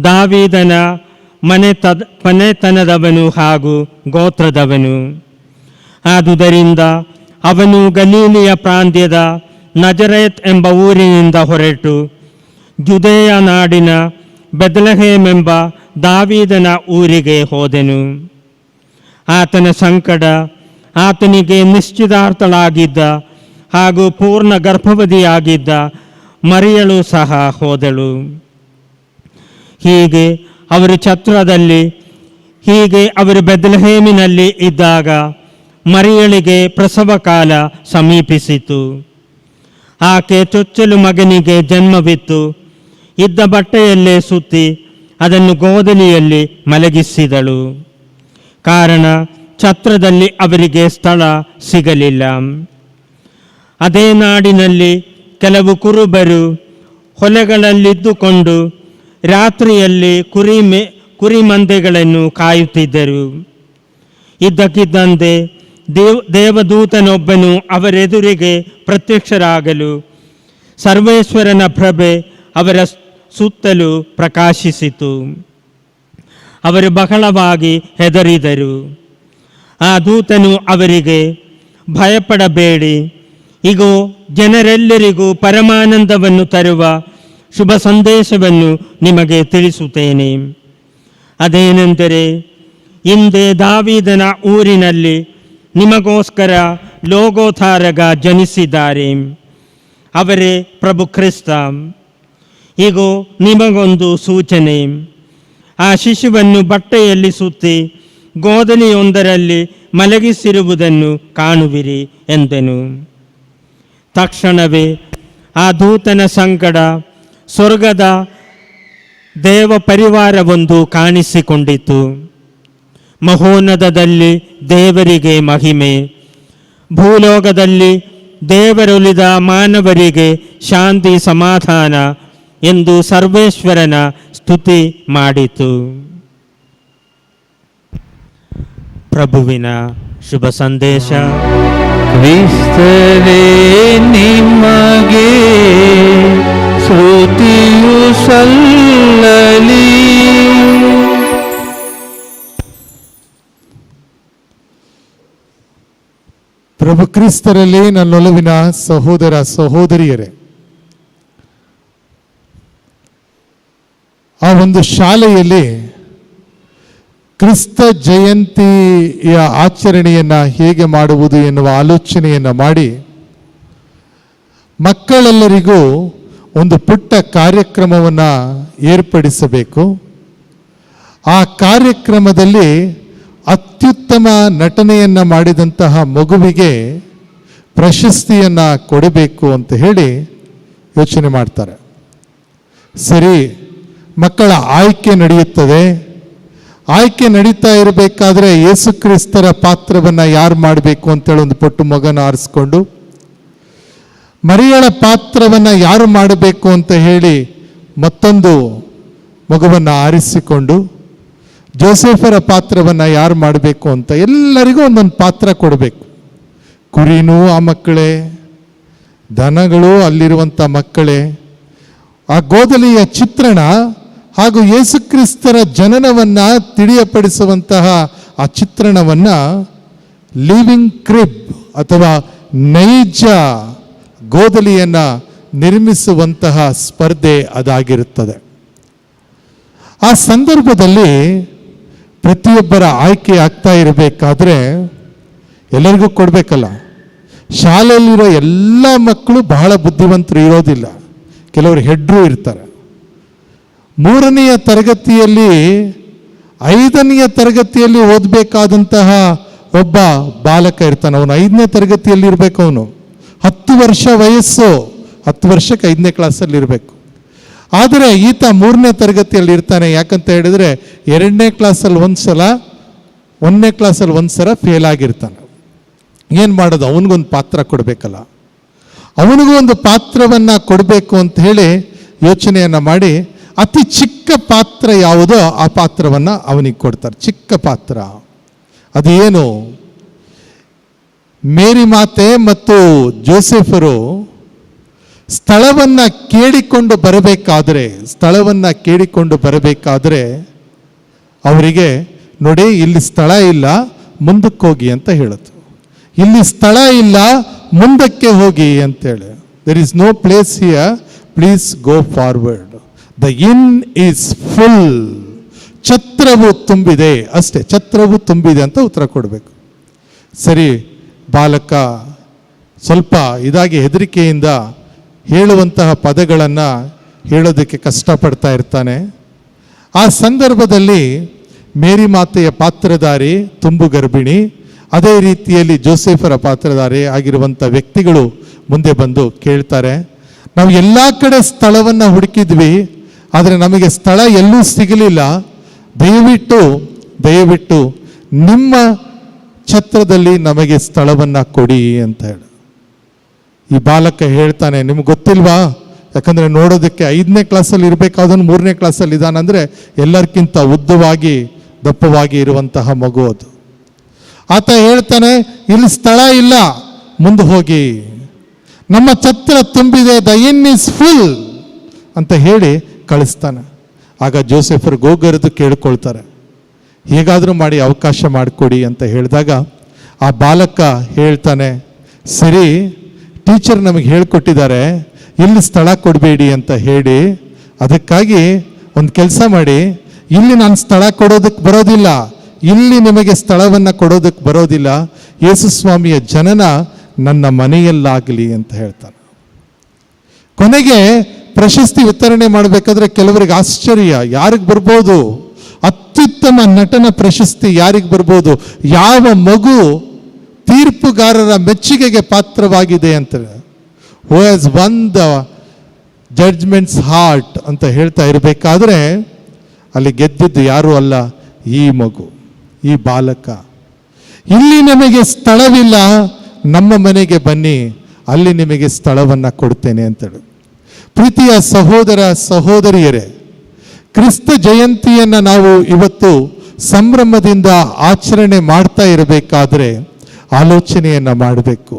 ದಾವೀದನ ಮನೆತನದವನು ಹಾಗೂ ಗೋತ್ರದವನು. ಆದುದರಿಂದ ಅವನು ಗಲೀಲಿಯ ಪ್ರಾಂತ್ಯದ ನಜರೇತ್ ಎಂಬ ಊರಿನಿಂದ ಹೊರಟು ಜುದೇಯ ನಾಡಿನ ಬೆತ್ಲೆಹೇಮ್ ಎಂಬ ದಾವೀದನ ಊರಿಗೆ ಹೋದೆನು. ಆತನ ಸಂಕಟ ಆತನಿಗೆ ನಿಶ್ಚಿತಾರ್ಥಳಾಗಿದ್ದ ಹಾಗೂ ಪೂರ್ಣ ಗರ್ಭವತಿಯಾಗಿದ್ದ ಮರಿಯಳು ಸಹ ಹೋದಳು. ಹೀಗೆ ಅವರು ಬೆತ್ಲೆಹೇಮಿನಲ್ಲಿ ಇದ್ದಾಗ ಮರಿಯಳಿಗೆ ಪ್ರಸವ ಕಾಲ ಸಮೀಪಿಸಿತು. ಆಕೆ ಚೊಚ್ಚಲು ಮಗನಿಗೆ ಜನ್ಮವಿತ್ತು. ಇದ್ದ ಬಟ್ಟೆಯಲ್ಲೇ ಸುತ್ತಿ ಅದನ್ನು ಗೋದಲಿಯಲ್ಲಿ ಮಲಗಿಸಿದಳು. ಕಾರಣ ಛತ್ರದಲ್ಲಿ ಅವರಿಗೆ ಸ್ಥಳ ಸಿಗಲಿಲ್ಲ. ಅದೇ ನಾಡಿನಲ್ಲಿ ಕೆಲವು ಕುರುಬರು ಹೊಲಗಳಲ್ಲಿದ್ದುಕೊಂಡು ರಾತ್ರಿಯಲ್ಲಿ ಕುರಿಮಂದೆಗಳನ್ನು ಕಾಯುತ್ತಿದ್ದರು. ಇದ್ದಕ್ಕಿದ್ದಂತೆ ದೇವದೂತನೊಬ್ಬನು ಅವರೆದುರಿಗೆ ಪ್ರತ್ಯಕ್ಷರಾಗಲು ಸರ್ವೇಶ್ವರನ ಪ್ರಭೆ ಅವರ ಸುತ್ತಲೂ ಪ್ರಕಾಶಿಸಿತು. ಅವರು ಬಹಳವಾಗಿ ಹೆದರಿದರು. ಆ ದೂತನು ಅವರಿಗೆ, ಭಯಪಡಬೇಡಿ, ಇಗೋ ಜನರೆಲ್ಲರಿಗೂ ಪರಮಾನಂದವನ್ನು ತರುವ ಶುಭ ಸಂದೇಶವನ್ನು ನಿಮಗೆ ತಿಳಿಸುತ್ತೇನೆ. ಅದೇನೆಂದರೆ, ಹಿಂದೆ ದಾವೀದನ ಊರಿನಲ್ಲಿ ನಿಮಗೋಸ್ಕರ ಲೋಗೋದ್ಧಾರಕ ಜನಿಸಿದ್ದಾರೆ. ಅವರೇ ಪ್ರಭು ಕ್ರಿಸ್ತ. ಇಗೋ ನಿಮಗೊಂದು ಸೂಚನೆ, ಆ ಶಿಶುವನ್ನು ಬಟ್ಟೆಯಲ್ಲಿ ಸುತ್ತಿ ಗೋದಲಿಯೊಂದರಲ್ಲಿ ಮಲಗಿಸಿರುವುದನ್ನು ಕಾಣುವಿರಿ ಎಂದನು. ತಕ್ಷಣವೇ ಆ ದೂತನ ಸಂಗಡ ಸ್ವರ್ಗದ ದೇವ ಪರಿವಾರವೊಂದು ಕಾಣಿಸಿಕೊಂಡಿತು. ಮಹೋನ್ನತದಲ್ಲಿ ದೇವರಿಗೆ ಮಹಿಮೆ, ಭೂಲೋಕದಲ್ಲಿ ದೇವರೊಲಿದ ಮಾನವರಿಗೆ ಶಾಂತಿ ಸಮಾಧಾನ ಎಂದು ಸರ್ವೇಶ್ವರನ ಸ್ತುತಿ ಮಾಡಿತು. ಪ್ರಭುವಿನ ಶುಭ ಸಂದೇಶ. ಕ್ರಿಸ್ತರೇ ನಿಮಗೆ ಸ್ತುತಿಯು ಸಲ್ಲಲಿ. ಪ್ರಭು ಕ್ರಿಸ್ತರಲ್ಲಿ ನನ್ನೊಲವಿನ ಸಹೋದರ ಸಹೋದರಿಯರೇ, ಆ ಒಂದು ಶಾಲೆಯಲ್ಲಿ ಕ್ರಿಸ್ತ ಜಯಂತಿಯ ಆಚರಣೆಯನ್ನು ಹೇಗೆ ಮಾಡುವುದು ಎನ್ನುವ ಆಲೋಚನೆಯನ್ನು ಮಾಡಿ ಮಕ್ಕಳೆಲ್ಲರಿಗೂ ಒಂದು ಪುಟ್ಟ ಕಾರ್ಯಕ್ರಮವನ್ನು ಏರ್ಪಡಿಸಬೇಕು. ಆ ಕಾರ್ಯಕ್ರಮದಲ್ಲಿ ಅತ್ಯುತ್ತಮ ನಟನೆಯನ್ನು ಮಾಡಿದಂತಹ ಮಗುವಿಗೆ ಪ್ರಶಸ್ತಿಯನ್ನು ಕೊಡಬೇಕು ಅಂತ ಹೇಳಿ ಯೋಚನೆ ಮಾಡ್ತಾರೆ. ಸರಿ, ಮಕ್ಕಳ ಆಯ್ಕೆ ನಡೆಯುತ್ತದೆ. ಆಯ್ಕೆ ನಡೀತಾ ಇರಬೇಕಾದ್ರೆ ಯೇಸು ಕ್ರಿಸ್ತರ ಪಾತ್ರವನ್ನು ಯಾರು ಮಾಡಬೇಕು ಅಂತೇಳಿ ಒಂದು ಪುಟ್ಟ ಮಗನ ಆರಿಸ್ಕೊಂಡು, ಮರಿಯಳ ಪಾತ್ರವನ್ನು ಯಾರು ಮಾಡಬೇಕು ಅಂತ ಹೇಳಿ ಮತ್ತೊಂದು ಮಗುವನ್ನು ಆರಿಸಿಕೊಂಡು, ಜೋಸೆಫರ ಪಾತ್ರವನ್ನು ಯಾರು ಮಾಡಬೇಕು ಅಂತ ಎಲ್ಲರಿಗೂ ಒಂದೊಂದು ಪಾತ್ರ ಕೊಡಬೇಕು. ಕುರಿನೂ ಆ ಮಕ್ಕಳೇ, ದನಗಳು ಅಲ್ಲಿರುವಂಥ ಮಕ್ಕಳೇ. ಆ ಗೋದಲಿಯ ಚಿತ್ರಣ ಹಾಗೂ ಯೇಸುಕ್ರಿಸ್ತರ ಜನನವನ್ನು ತಿಳಿಯಪಡಿಸುವಂತಹ ಆ ಚಿತ್ರಣವನ್ನು ಲಿವಿಂಗ್ ಕ್ರಿಬ್ ಅಥವಾ ನೈಜ ಗೋದಲಿಯನ್ನು ನಿರ್ಮಿಸುವಂತಹ ಸ್ಪರ್ಧೆ ಅದಾಗಿರುತ್ತದೆ. ಆ ಸಂದರ್ಭದಲ್ಲಿ ಪ್ರತಿಯೊಬ್ಬರ ಆಯ್ಕೆ ಆಗ್ತಾ ಇರಬೇಕಾದ್ರೆ ಎಲ್ಲರಿಗೂ ಕೊಡಬೇಕಲ್ಲ. ಶಾಲೆಯಲ್ಲಿರೋ ಎಲ್ಲ ಮಕ್ಕಳು ಬಹಳ ಬುದ್ಧಿವಂತರು ಇರೋದಿಲ್ಲ, ಕೆಲವರು ಹೆಡ್ರು ಇರ್ತಾರೆ. 3ನೆಯ ತರಗತಿಯಲ್ಲಿ 5ನೆಯ ತರಗತಿಯಲ್ಲಿ ಓದಬೇಕಾದಂತಹ ಒಬ್ಬ ಬಾಲಕ ಇರ್ತಾನೆ. ಅವನು 5ನೇ ತರಗತಿಯಲ್ಲಿ ಇರಬೇಕು. ಅವನು 10 ವರ್ಷ ವಯಸ್ಸು, 10 ವರ್ಷಕ್ಕೆ 5ನೇ ಕ್ಲಾಸಲ್ಲಿ ಇರಬೇಕು. ಆದರೆ ಈತ 3ನೇ ತರಗತಿಯಲ್ಲಿ ಇರ್ತಾನೆ. ಯಾಕಂತ ಹೇಳಿದರೆ 2ನೇ ಕ್ಲಾಸಲ್ಲಿ ಒಂದ್ಸಲ, 1ನೇ ಕ್ಲಾಸಲ್ಲಿ ಒಂದ್ಸಲ ಫೇಲ್ ಆಗಿರ್ತಾನೆ. ಏನು ಮಾಡೋದು? ಅವನಿಗೊಂದು ಪಾತ್ರ ಕೊಡಬೇಕಲ್ಲ. ಅವನಿಗೂ ಒಂದು ಪಾತ್ರವನ್ನು ಕೊಡಬೇಕು ಅಂತ ಹೇಳಿ ಯೋಚನೆಯನ್ನು ಮಾಡಿ ಅತಿ ಚಿಕ್ಕ ಪಾತ್ರ ಯಾವುದೋ ಆ ಪಾತ್ರವನ್ನು ಅವನಿಗೆ ಕೊಡ್ತಾರೆ. ಚಿಕ್ಕ ಪಾತ್ರ ಅದು ಏನು? ಮೇರಿ ಮಾತೆ ಮತ್ತು ಜೋಸೆಫರು ಸ್ಥಳವನ್ನು ಕೇಳಿಕೊಂಡು ಬರಬೇಕಾದ್ರೆ ಅವರಿಗೆ ನೋಡಿ, ಇಲ್ಲಿ ಸ್ಥಳ ಇಲ್ಲ, ಮುಂದಕ್ಕೆ ಹೋಗಿ ಅಂತ ಹೇಳುತ್ತೆ. ಇಲ್ಲಿ ಸ್ಥಳ ಇಲ್ಲ, ಮುಂದಕ್ಕೆ ಹೋಗಿ ಅಂತೇಳಿ. There is no place here, please go forward. The inn is full. ಛತ್ರವು ತುಂಬಿದೆ, ಅಷ್ಟೇ, ಛತ್ರವು ತುಂಬಿದೆ ಅಂತ ಉತ್ತರ ಕೊಡಬೇಕು. ಸರಿ, ಬಾಲಕ ಸ್ವಲ್ಪ ಇದಾಗಿ ಹೆದರಿಕೆಯಿಂದ ಹೇಳುವಂತಹ ಪದಗಳನ್ನು ಹೇಳೋದಕ್ಕೆ ಕಷ್ಟಪಡ್ತಾ ಇರ್ತಾನೆ. ಆ ಸಂದರ್ಭದಲ್ಲಿ ಮೇರಿ ಮಾತೆಯ ಪಾತ್ರಧಾರಿ ತುಂಬು ಗರ್ಭಿಣಿ, ಅದೇ ರೀತಿಯಲ್ಲಿ ಜೋಸೆಫರ ಪಾತ್ರಧಾರಿ ಆಗಿರುವಂಥ ವ್ಯಕ್ತಿಗಳು ಮುಂದೆ ಬಂದು ಕೇಳ್ತಾರೆ, ನಾವು ಎಲ್ಲ ಕಡೆ ಸ್ಥಳವನ್ನು ಹುಡುಕಿದ್ವಿ, ಆದರೆ ನಮಗೆ ಸ್ಥಳ ಎಲ್ಲೂ ಸಿಗಲಿಲ್ಲ. ದಯವಿಟ್ಟು ನಿಮ್ಮ ಛತ್ರದಲ್ಲಿ ನಮಗೆ ಸ್ಥಳವನ್ನು ಕೊಡಿ ಅಂತ ಹೇಳಿ. ಈ ಬಾಲಕ ಹೇಳ್ತಾನೆ, ನಿಮ್ಗೆ ಗೊತ್ತಿಲ್ವಾ? ಯಾಕಂದರೆ ನೋಡೋದಕ್ಕೆ 5ನೇ ಕ್ಲಾಸಲ್ಲಿ ಇರಬೇಕಾದವನು 3ನೇ ಕ್ಲಾಸಲ್ಲಿ ಇದ್ದಾನಂದರೆ ಎಲ್ಲರಿಗಿಂತ ಉದ್ದವಾಗಿ ದಪ್ಪವಾಗಿ ಇರುವಂತಹ ಮಗು ಅದು. ಆತ ಹೇಳ್ತಾನೆ, ಇಲ್ಲಿ ಸ್ಥಳ ಇಲ್ಲ, ಮುಂದೆ ಹೋಗಿ, ನಮ್ಮ ಛತ್ರ ತುಂಬಿದೆ, ದ ಇನ್ ಈಸ್ ಫುಲ್ ಅಂತ ಹೇಳಿ ಕಳಿಸ್ತಾನೆ. ಆಗ ಜೋಸೆಫರ್ ಗೋಗರೆದು ಕೇಳ್ಕೊಳ್ತಾರೆ, ಹೇಗಾದರೂ ಮಾಡಿ ಅವಕಾಶ ಮಾಡಿಕೊಡಿ ಅಂತ ಹೇಳಿದಾಗ ಆ ಬಾಲಕ ಹೇಳ್ತಾನೆ, ಸರಿ, ಟೀಚರ್ ನಮಗೆ ಹೇಳ್ಕೊಟ್ಟಿದ್ದಾರೆ ಇಲ್ಲಿ ಸ್ಥಳ ಕೊಡಬೇಡಿ ಅಂತ ಹೇಳಿ, ಅದಕ್ಕಾಗಿ ಒಂದು ಕೆಲಸ ಮಾಡಿ, ಇಲ್ಲಿ ನಾನು ಸ್ಥಳ ಕೊಡೋದಕ್ಕೆ ಬರೋದಿಲ್ಲ, ಇಲ್ಲಿ ನಿಮಗೆ ಸ್ಥಳವನ್ನು ಕೊಡೋದಕ್ಕೆ ಬರೋದಿಲ್ಲ, ಯೇಸು ಸ್ವಾಮಿಯ ಜನನ ನನ್ನ ಮನೆಯಲ್ಲಾಗಲಿ ಅಂತ ಹೇಳ್ತಾನೆ. ಕೊನೆಗೆ ಪ್ರಶಸ್ತಿ ವಿತರಣೆ ಮಾಡಬೇಕಾದ್ರೆ ಕೆಲವರಿಗೆ ಆಶ್ಚರ್ಯ, ಯಾರಿಗೆ ಬರ್ಬೋದು? ಅತ್ಯುತ್ತಮ ನಟನ ಪ್ರಶಸ್ತಿ ಯಾರಿಗೆ ಬರ್ಬೋದು? ಯಾವ ಮಗು ತೀರ್ಪುಗಾರರ ಮೆಚ್ಚುಗೆಗೆ ಪಾತ್ರವಾಗಿದೆ ಅಂತ, who has won the judgements heart ಅಂತ ಹೇಳ್ತಾ ಇರಬೇಕಾದ್ರೆ ಅಲ್ಲಿ ಗೆದ್ದಿದ್ದು ಯಾರೂ ಅಲ್ಲ, ಈ ಮಗು, ಈ ಬಾಲಕ. ಇಲ್ಲಿ ನಮಗೆ ಸ್ಥಳವಿಲ್ಲ, ನಮ್ಮ ಮನೆಗೆ ಬನ್ನಿ, ಅಲ್ಲಿ ನಿಮಗೆ ಸ್ಥಳವನ್ನು ಕೊಡ್ತೇನೆ ಅಂತೇಳಿ. ಪ್ರೀತಿಯ ಸಹೋದರ ಸಹೋದರಿಯರೇ, ಕ್ರಿಸ್ತ ಜಯಂತಿಯನ್ನು ನಾವು ಇವತ್ತು ಸಂಭ್ರಮದಿಂದ ಆಚರಣೆ ಮಾಡ್ತಾ ಇರಬೇಕಾದ್ರೆ ಆಲೋಚನೆಯನ್ನು ಮಾಡಬೇಕು.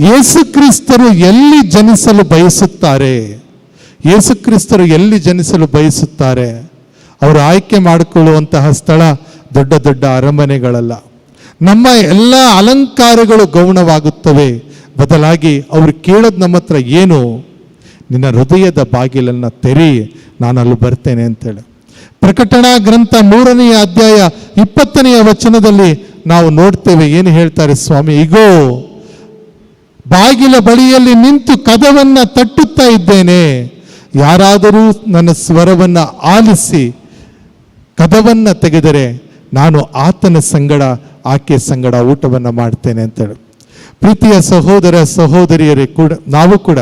ಯೇಸು ಕ್ರಿಸ್ತರು ಎಲ್ಲಿ ಜನಿಸಲು ಬಯಸುತ್ತಾರೆ? ಯೇಸು ಕ್ರಿಸ್ತರು ಎಲ್ಲಿ ಜನಿಸಲು ಬಯಸುತ್ತಾರೆ? ಅವರು ಆಯ್ಕೆ ಮಾಡಿಕೊಳ್ಳುವಂತಹ ಸ್ಥಳ ದೊಡ್ಡ ದೊಡ್ಡ ಅರಮನೆಗಳಲ್ಲ. ನಮ್ಮ ಎಲ್ಲ ಅಲಂಕಾರಗಳು ಗೌಣವಾಗುತ್ತವೆ. ಬದಲಾಗಿ ಅವರು ಕೇಳೋದು ನಮ್ಮ ಹತ್ರ ಏನು? ನಿನ್ನ ಹೃದಯದ ಬಾಗಿಲನ್ನು ತೆರಿ, ನಾನು ಅಲ್ಲಿ ಬರ್ತೇನೆ ಅಂತೇಳಿ. ಪ್ರಕಟಣಾ ಗ್ರಂಥ 3ನೇ ಅಧ್ಯಾಯ 20ನೇ ವಚನದಲ್ಲಿ ನಾವು ನೋಡ್ತೇವೆ, ಏನು ಹೇಳ್ತಾರೆ ಸ್ವಾಮಿ? ಇಗೋ, ಬಾಗಿಲ ಬಳಿಯಲ್ಲಿ ನಿಂತು ಕದವನ್ನು ತಟ್ಟುತ್ತಾ ಇದ್ದೇನೆ. ಯಾರಾದರೂ ನನ್ನ ಸ್ವರವನ್ನು ಆಲಿಸಿ ಕದವನ್ನು ತೆಗೆದರೆ ನಾನು ಆತನ ಸಂಗಡ ಆಕೆ ಸಂಗಡ ಊಟವನ್ನು ಮಾಡ್ತೇನೆ ಅಂತೇಳಿ. ಪ್ರೀತಿಯ ಸಹೋದರ ಸಹೋದರಿಯರೇ, ನಾವು ಕೂಡ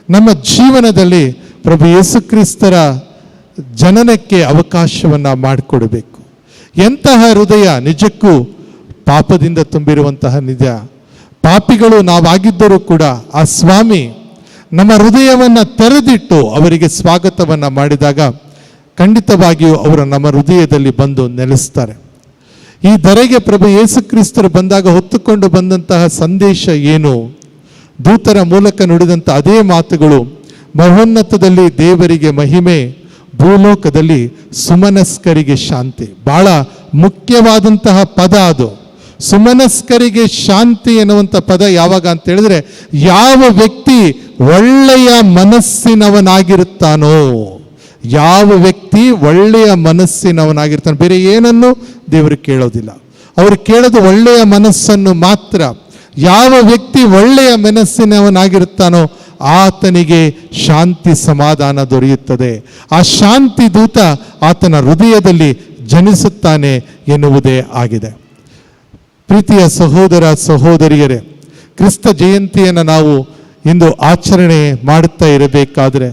ನಮ್ಮ ಜೀವನದಲ್ಲಿ ಪ್ರಭು ಯೇಸು ಕ್ರಿಸ್ತರ ಜನನಕ್ಕೆ ಅವಕಾಶವನ್ನು ಮಾಡಿಕೊಡಬೇಕು. ಎಂತಹ ಹೃದಯ! ನಿಜಕ್ಕೂ ಪಾಪದಿಂದ ತುಂಬಿರುವಂತಹ ನಿಜ ಪಾಪಿಗಳು ನಾವಾಗಿದ್ದರೂ ಕೂಡ ಆ ಸ್ವಾಮಿ ನಮ್ಮ ಹೃದಯವನ್ನು ತೆರೆದಿಟ್ಟು ಅವರಿಗೆ ಸ್ವಾಗತವನ್ನು ಮಾಡಿದಾಗ ಖಂಡಿತವಾಗಿಯೂ ಅವರು ನಮ್ಮ ಹೃದಯದಲ್ಲಿ ಬಂದು ನೆಲೆಸ್ತಾರೆ. ಈ ಧರೆಗೆ ಪ್ರಭು ಯೇಸು ಕ್ರಿಸ್ತರು ಬಂದಾಗ ಹೊತ್ತುಕೊಂಡು ಬಂದಂತಹ ಸಂದೇಶ ಏನು? ದೂತರ ಮೂಲಕ ನುಡಿದಂಥ ಅದೇ ಮಾತುಗಳು, ಮಹೋನ್ನತದಲ್ಲಿ ದೇವರಿಗೆ ಮಹಿಮೆ, ಭೂಲೋಕದಲ್ಲಿ ಸುಮನಸ್ಕರಿಗೆ ಶಾಂತಿ. ಬಹಳ ಮುಖ್ಯವಾದಂತಹ ಪದ ಅದು. ಸುಮನಸ್ಕರಿಗೆ ಶಾಂತಿ ಎನ್ನುವಂಥ ಪದ ಯಾವಾಗ ಅಂತ ಹೇಳಿದ್ರೆ, ಯಾವ ವ್ಯಕ್ತಿ ಒಳ್ಳೆಯ ಮನಸ್ಸಿನವನಾಗಿರುತ್ತಾನೋ, ಯಾವ ವ್ಯಕ್ತಿ ಒಳ್ಳೆಯ ಮನಸ್ಸಿನವನಾಗಿರ್ತಾನೆ, ಬೇರೆ ಏನನ್ನು ದೇವರು ಕೇಳೋದಿಲ್ಲ. ಅವರು ಕೇಳೋದು ಒಳ್ಳೆಯ ಮನಸ್ಸನ್ನು ಮಾತ್ರ. ಯಾವ ವ್ಯಕ್ತಿ ಒಳ್ಳೆಯ ಮನಸ್ಸಿನವನಾಗಿರುತ್ತಾನೋ ಆತನಿಗೆ ಶಾಂತಿ ಸಮಾಧಾನ ದೊರೆಯುತ್ತದೆ. ಆ ಶಾಂತಿ ದೂತ ಆತನ ಹೃದಯದಲ್ಲಿ ಜನಿಸುತ್ತಾನೆ ಎನ್ನುವುದೇ ಆಗಿದೆ. ಪ್ರೀತಿಯ ಸಹೋದರ ಸಹೋದರಿಯರೇ, ಕ್ರಿಸ್ತ ಜಯಂತಿಯನ್ನು ನಾವು ಇಂದು ಆಚರಣೆ ಮಾಡುತ್ತಾ ಇರಬೇಕಾದ್ರೆ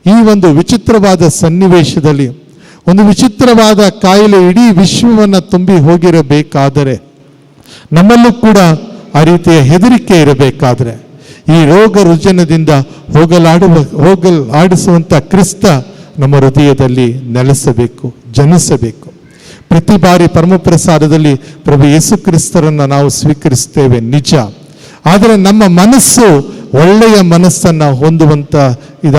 ಈ ಒಂದು ವಿಚಿತ್ರವಾದ ಸನ್ನಿವೇಶದಲ್ಲಿ, ಒಂದು ವಿಚಿತ್ರವಾದ ಕಾಯಿಲೆ ಇಡೀ ವಿಶ್ವವನ್ನು ತುಂಬಿ ಹೋಗಿರಬೇಕಾದರೆ, ನಮ್ಮಲ್ಲೂ ಕೂಡ ಆ ರೀತಿಯ ಹೆದರಿಕೆ ಇರಬೇಕಾದ್ರೆ, ಈ ರೋಗ ರುಜಿನದಿಂದ ಹೋಗಲಾಡಿಸುವಂಥ ಕ್ರಿಸ್ತ ನಮ್ಮ ಹೃದಯದಲ್ಲಿ ನೆಲೆಸಬೇಕು, ಜನಿಸಬೇಕು. ಪ್ರತಿ ಬಾರಿ ಪರಮಪ್ರಸಾದದಲ್ಲಿ ಪ್ರಭು ಯೇಸು ಕ್ರಿಸ್ತರನ್ನು ನಾವು ಸ್ವೀಕರಿಸ್ತೇವೆ ನಿಜ, ಆದರೆ ನಮ್ಮ ಮನಸ್ಸು ಒಳ್ಳೆಯ ಮನಸ್ಸನ್ನು ಹೊಂದುವಂಥ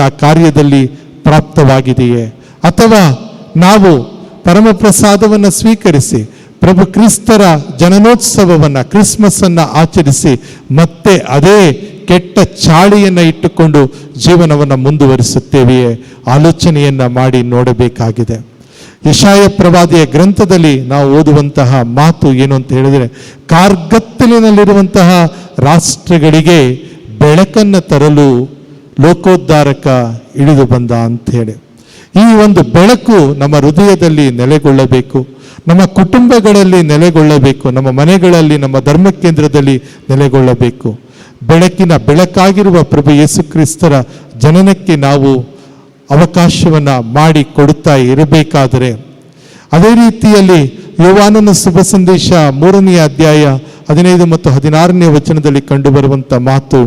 ಆ ಕಾರ್ಯದಲ್ಲಿ ಪ್ರಾಪ್ತವಾಗಿದೆಯೇ? ಅಥವಾ ನಾವು ಪರಮಪ್ರಸಾದವನ್ನು ಸ್ವೀಕರಿಸಿ ಪ್ರಭು ಕ್ರಿಸ್ತರ ಜನನೋತ್ಸವವನ್ನು, ಕ್ರಿಸ್ಮಸ್ಸನ್ನು ಆಚರಿಸಿ ಮತ್ತೆ ಅದೇ ಕೆಟ್ಟ ಚಾಳಿಯನ್ನು ಇಟ್ಟುಕೊಂಡು ಜೀವನವನ್ನು ಮುಂದುವರಿಸುತ್ತೇವೆಯೇ? ಆಲೋಚನೆಯನ್ನು ಮಾಡಿ ನೋಡಬೇಕಾಗಿದೆ. ಯೆಶಾಯ ಪ್ರವಾದಿಯ ಗ್ರಂಥದಲ್ಲಿ ನಾವು ಓದುವಂತಹ ಮಾತು ಏನು ಅಂತ ಹೇಳಿದರೆ, ಕಾರ್ಗತ್ತಲಿನಲ್ಲಿರುವಂತಹ ರಾಷ್ಟ್ರಗಳಿಗೆ ಬೆಳಕನ್ನು ತರಲು ಲೋಕೋದ್ಧಾರಕ ಇಳಿದು ಬಂದ ಅಂಥೇಳಿ. ಈ ಒಂದು ಬೆಳಕು ನಮ್ಮ ಹೃದಯದಲ್ಲಿ ನೆಲೆಗೊಳ್ಳಬೇಕು, ನಮ್ಮ ಕುಟುಂಬಗಳಲ್ಲಿ ನೆಲೆಗೊಳ್ಳಬೇಕು, ನಮ್ಮ ಮನೆಗಳಲ್ಲಿ, ನಮ್ಮ ಧರ್ಮ ಕೇಂದ್ರದಲ್ಲಿ ನೆಲೆಗೊಳ್ಳಬೇಕು. ಬೆಳಕಿನ ಬೆಳಕಾಗಿರುವ ಪ್ರಭು ಯೇಸು ಕ್ರಿಸ್ತರ ಜನನಕ್ಕೆ ನಾವು ಅವಕಾಶವನ್ನು ಮಾಡಿ ಕೊಡುತ್ತಾ ಇರಬೇಕಾದರೆ, ಅದೇ ರೀತಿಯಲ್ಲಿ ಯೋಹಾನನ ಶುಭ ಸಂದೇಶ 3ನೇ ಅಧ್ಯಾಯ 15 ಮತ್ತು 16ನೇ ವಚನದಲ್ಲಿ ಕಂಡುಬರುವಂಥ ಮಾತು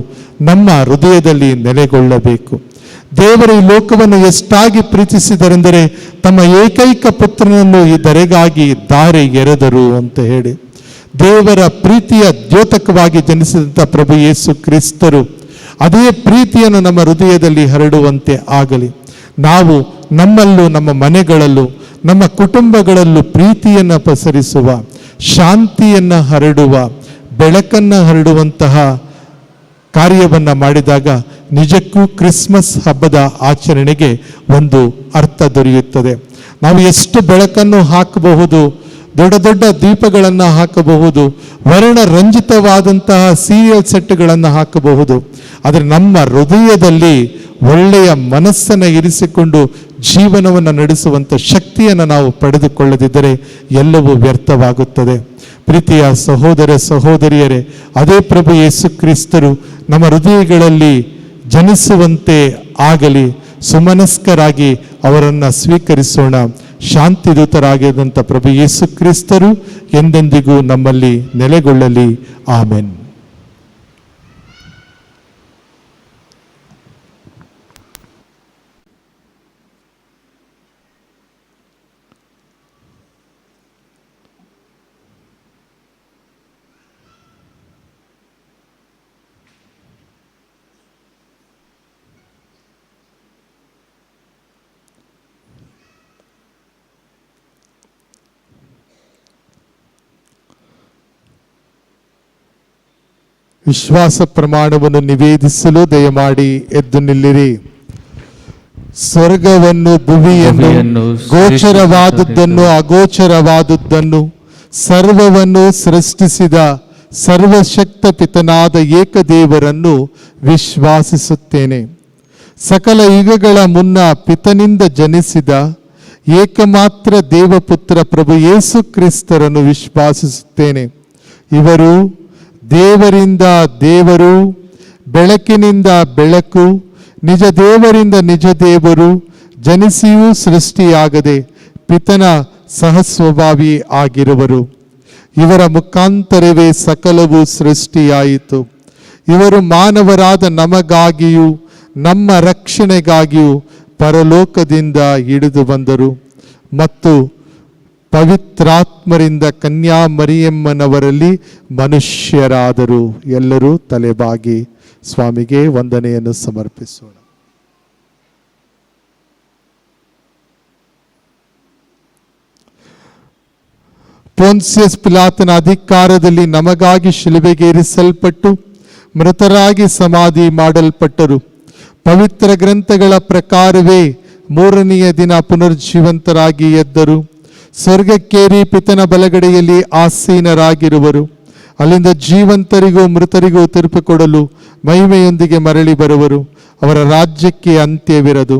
ನಮ್ಮ ಹೃದಯದಲ್ಲಿ ನೆಲೆಗೊಳ್ಳಬೇಕು. ದೇವರು ಈ ಲೋಕವನ್ನು ಎಷ್ಟಾಗಿ ಪ್ರೀತಿಸಿದರೆಂದರೆ ತಮ್ಮ ಏಕೈಕ ಪುತ್ರನನ್ನು ಈ ಧರೆಗಾಗಿ ದಾರೆ ಎರೆದರು ಅಂತ ಹೇಳಿ. ದೇವರ ಪ್ರೀತಿಯ ದ್ಯೋತಕವಾಗಿ ಜನಿಸಿದಂಥ ಪ್ರಭು ಯೇಸು ಕ್ರಿಸ್ತರು ಅದೇ ಪ್ರೀತಿಯನ್ನು ನಮ್ಮ ಹೃದಯದಲ್ಲಿ ಹರಡುವಂತೆ ಆಗಲಿ. ನಾವು ನಮ್ಮಲ್ಲೂ, ನಮ್ಮ ಮನೆಗಳಲ್ಲೂ, ನಮ್ಮ ಕುಟುಂಬಗಳಲ್ಲೂ ಪ್ರೀತಿಯನ್ನು ಪಸರಿಸುವ, ಶಾಂತಿಯನ್ನು ಹರಡುವ, ಬೆಳಕನ್ನು ಹರಡುವಂತಹ ಕಾರ್ಯವನ್ನು ಮಾಡಿದಾಗ ನಿಜಕ್ಕೂ ಕ್ರಿಸ್ಮಸ್ ಹಬ್ಬದ ಆಚರಣೆಗೆ ಒಂದು ಅರ್ಥ ದೊರೆಯುತ್ತದೆ. ನಾವು ಎಷ್ಟು ಬೆಳಕನ್ನು ಹಾಕಬಹುದು, ದೊಡ್ಡ ದೊಡ್ಡ ದೀಪಗಳನ್ನು ಹಾಕಬಹುದು, ವರ್ಣರಂಜಿತವಾದಂತಹ ಸೀರಿಯಲ್ ಸೆಟ್ಗಳನ್ನು ಹಾಕಬಹುದು, ಆದರೆ ನಮ್ಮ ಹೃದಯದಲ್ಲಿ ಒಳ್ಳೆಯ ಮನಸ್ಸನ್ನು ಇರಿಸಿಕೊಂಡು ಜೀವನವನ್ನು ನಡೆಸುವಂಥ ಶಕ್ತಿಯನ್ನು ನಾವು ಪಡೆದುಕೊಳ್ಳದಿದ್ದರೆ ಎಲ್ಲವೂ ವ್ಯರ್ಥವಾಗುತ್ತದೆ. ಪ್ರೀತಿಯ ಸಹೋದರ ಸಹೋದರಿಯರೇ, ಅದೇ ಪ್ರಭು ಯೇಸು ಕ್ರಿಸ್ತರು ನಮ್ಮ ಹೃದಯಗಳಲ್ಲಿ ಜನಿಸುವಂತೆ ಆಗಲಿ. ಸುಮನಸ್ಕರಾಗಿ ಅವರನ್ನು ಸ್ವೀಕರಿಸೋಣ. ಶಾಂತಿದೂತರಾಗಿರುವಂಥ ಪ್ರಭು ಯೇಸು ಕ್ರಿಸ್ತರು ಎಂದೆಂದಿಗೂ ನಮ್ಮಲ್ಲಿ ನೆಲೆಗೊಳ್ಳಲಿ. ಆಮೆನ್. ವಿಶ್ವಾಸ ಪ್ರಮಾಣವನ್ನು ನಿವೇದಿಸಲು ದಯಮಾಡಿ ಎದ್ದು ನಿಲ್ಲಿರಿ. ಸ್ವರ್ಗವನ್ನು ಭುವಿಯನ್ನು ಗೋಚರವಾದುದನ್ನು ಅಗೋಚರವಾದುದನ್ನು ಸರ್ವವನ್ನು ಸೃಷ್ಟಿಸಿದ ಸರ್ವಶಕ್ತ ಪಿತನಾದ ಏಕದೇವರನ್ನು ವಿಶ್ವಾಸಿಸುತ್ತೇನೆ. ಸಕಲ ಯುಗಗಳ ಮುನ್ನ ಪಿತನಿಂದ ಜನಿಸಿದ ಏಕಮಾತ್ರ ದೇವಪುತ್ರ ಪ್ರಭು ಯೇಸು ಕ್ರಿಸ್ತರನ್ನು ವಿಶ್ವಾಸಿಸುತ್ತೇನೆ. ಇವರು ದೇವರಿಂದ ದೇವರು, ಬೆಳಕಿನಿಂದ ಬೆಳಕು, ನಿಜ ದೇವರಿಂದ ನಿಜ ದೇವರು, ಜನಿಸಿಯೂ ಸೃಷ್ಟಿಯಾಗದೆ ಪಿತನ ಸಹಸ್ವಭಾವಿ ಆಗಿರುವರು. ಇವರ ಮುಖಾಂತರವೇ ಸಕಲವೂ ಸೃಷ್ಟಿಯಾಯಿತು. ಇವರು ಮಾನವರಾದ ನಮಗಾಗಿಯೂ ನಮ್ಮ ರಕ್ಷಣೆಗಾಗಿಯೂ ಪರಲೋಕದಿಂದ ಇಳಿದು ಬಂದರು ಮತ್ತು ಪವಿತ್ರಾತ್ಮರಿಂದ ಕನ್ಯಾ ಮರಿಯಮ್ಮನವರಲ್ಲಿ ಮನುಷ್ಯರಾದರು. ಎಲ್ಲರೂ ತಲೆಬಾಗಿ ಸ್ವಾಮಿಗೆ ವಂದನೆಯನ್ನು ಸಮರ್ಪಿಸೋಣ. ಪೊನ್ಸಿಯಸ್ ಪಿಲಾತನ ಅಧಿಕಾರದಲ್ಲಿ ನಮಗಾಗಿ ಶಿಲುಬೆಗೇರಿಸಲ್ಪಟ್ಟು ಮೃತರಾಗಿ ಸಮಾಧಿ ಮಾಡಲ್ಪಟ್ಟರು. ಪವಿತ್ರ ಗ್ರಂಥಗಳ ಪ್ರಕಾರವೇ ಮೂರನೆಯ ದಿನ ಪುನರ್ಜೀವಂತರಾಗಿ ಎದ್ದರು. ಸ್ವರ್ಗಕ್ಕೇರಿ ಪಿತನ ಬಲಗಡೆಯಲ್ಲಿ ಆಸೀನರಾಗಿರುವರು. ಅಲ್ಲಿಂದ ಜೀವಂತರಿಗೂ ಮೃತರಿಗೂ ತೀರ್ಪು ಕೊಡಲು ಮಹಿಮೆಯೊಂದಿಗೆ ಮರಳಿ ಬರುವರು. ಅವರ ರಾಜ್ಯಕ್ಕೆ ಅಂತ್ಯವಿರದು.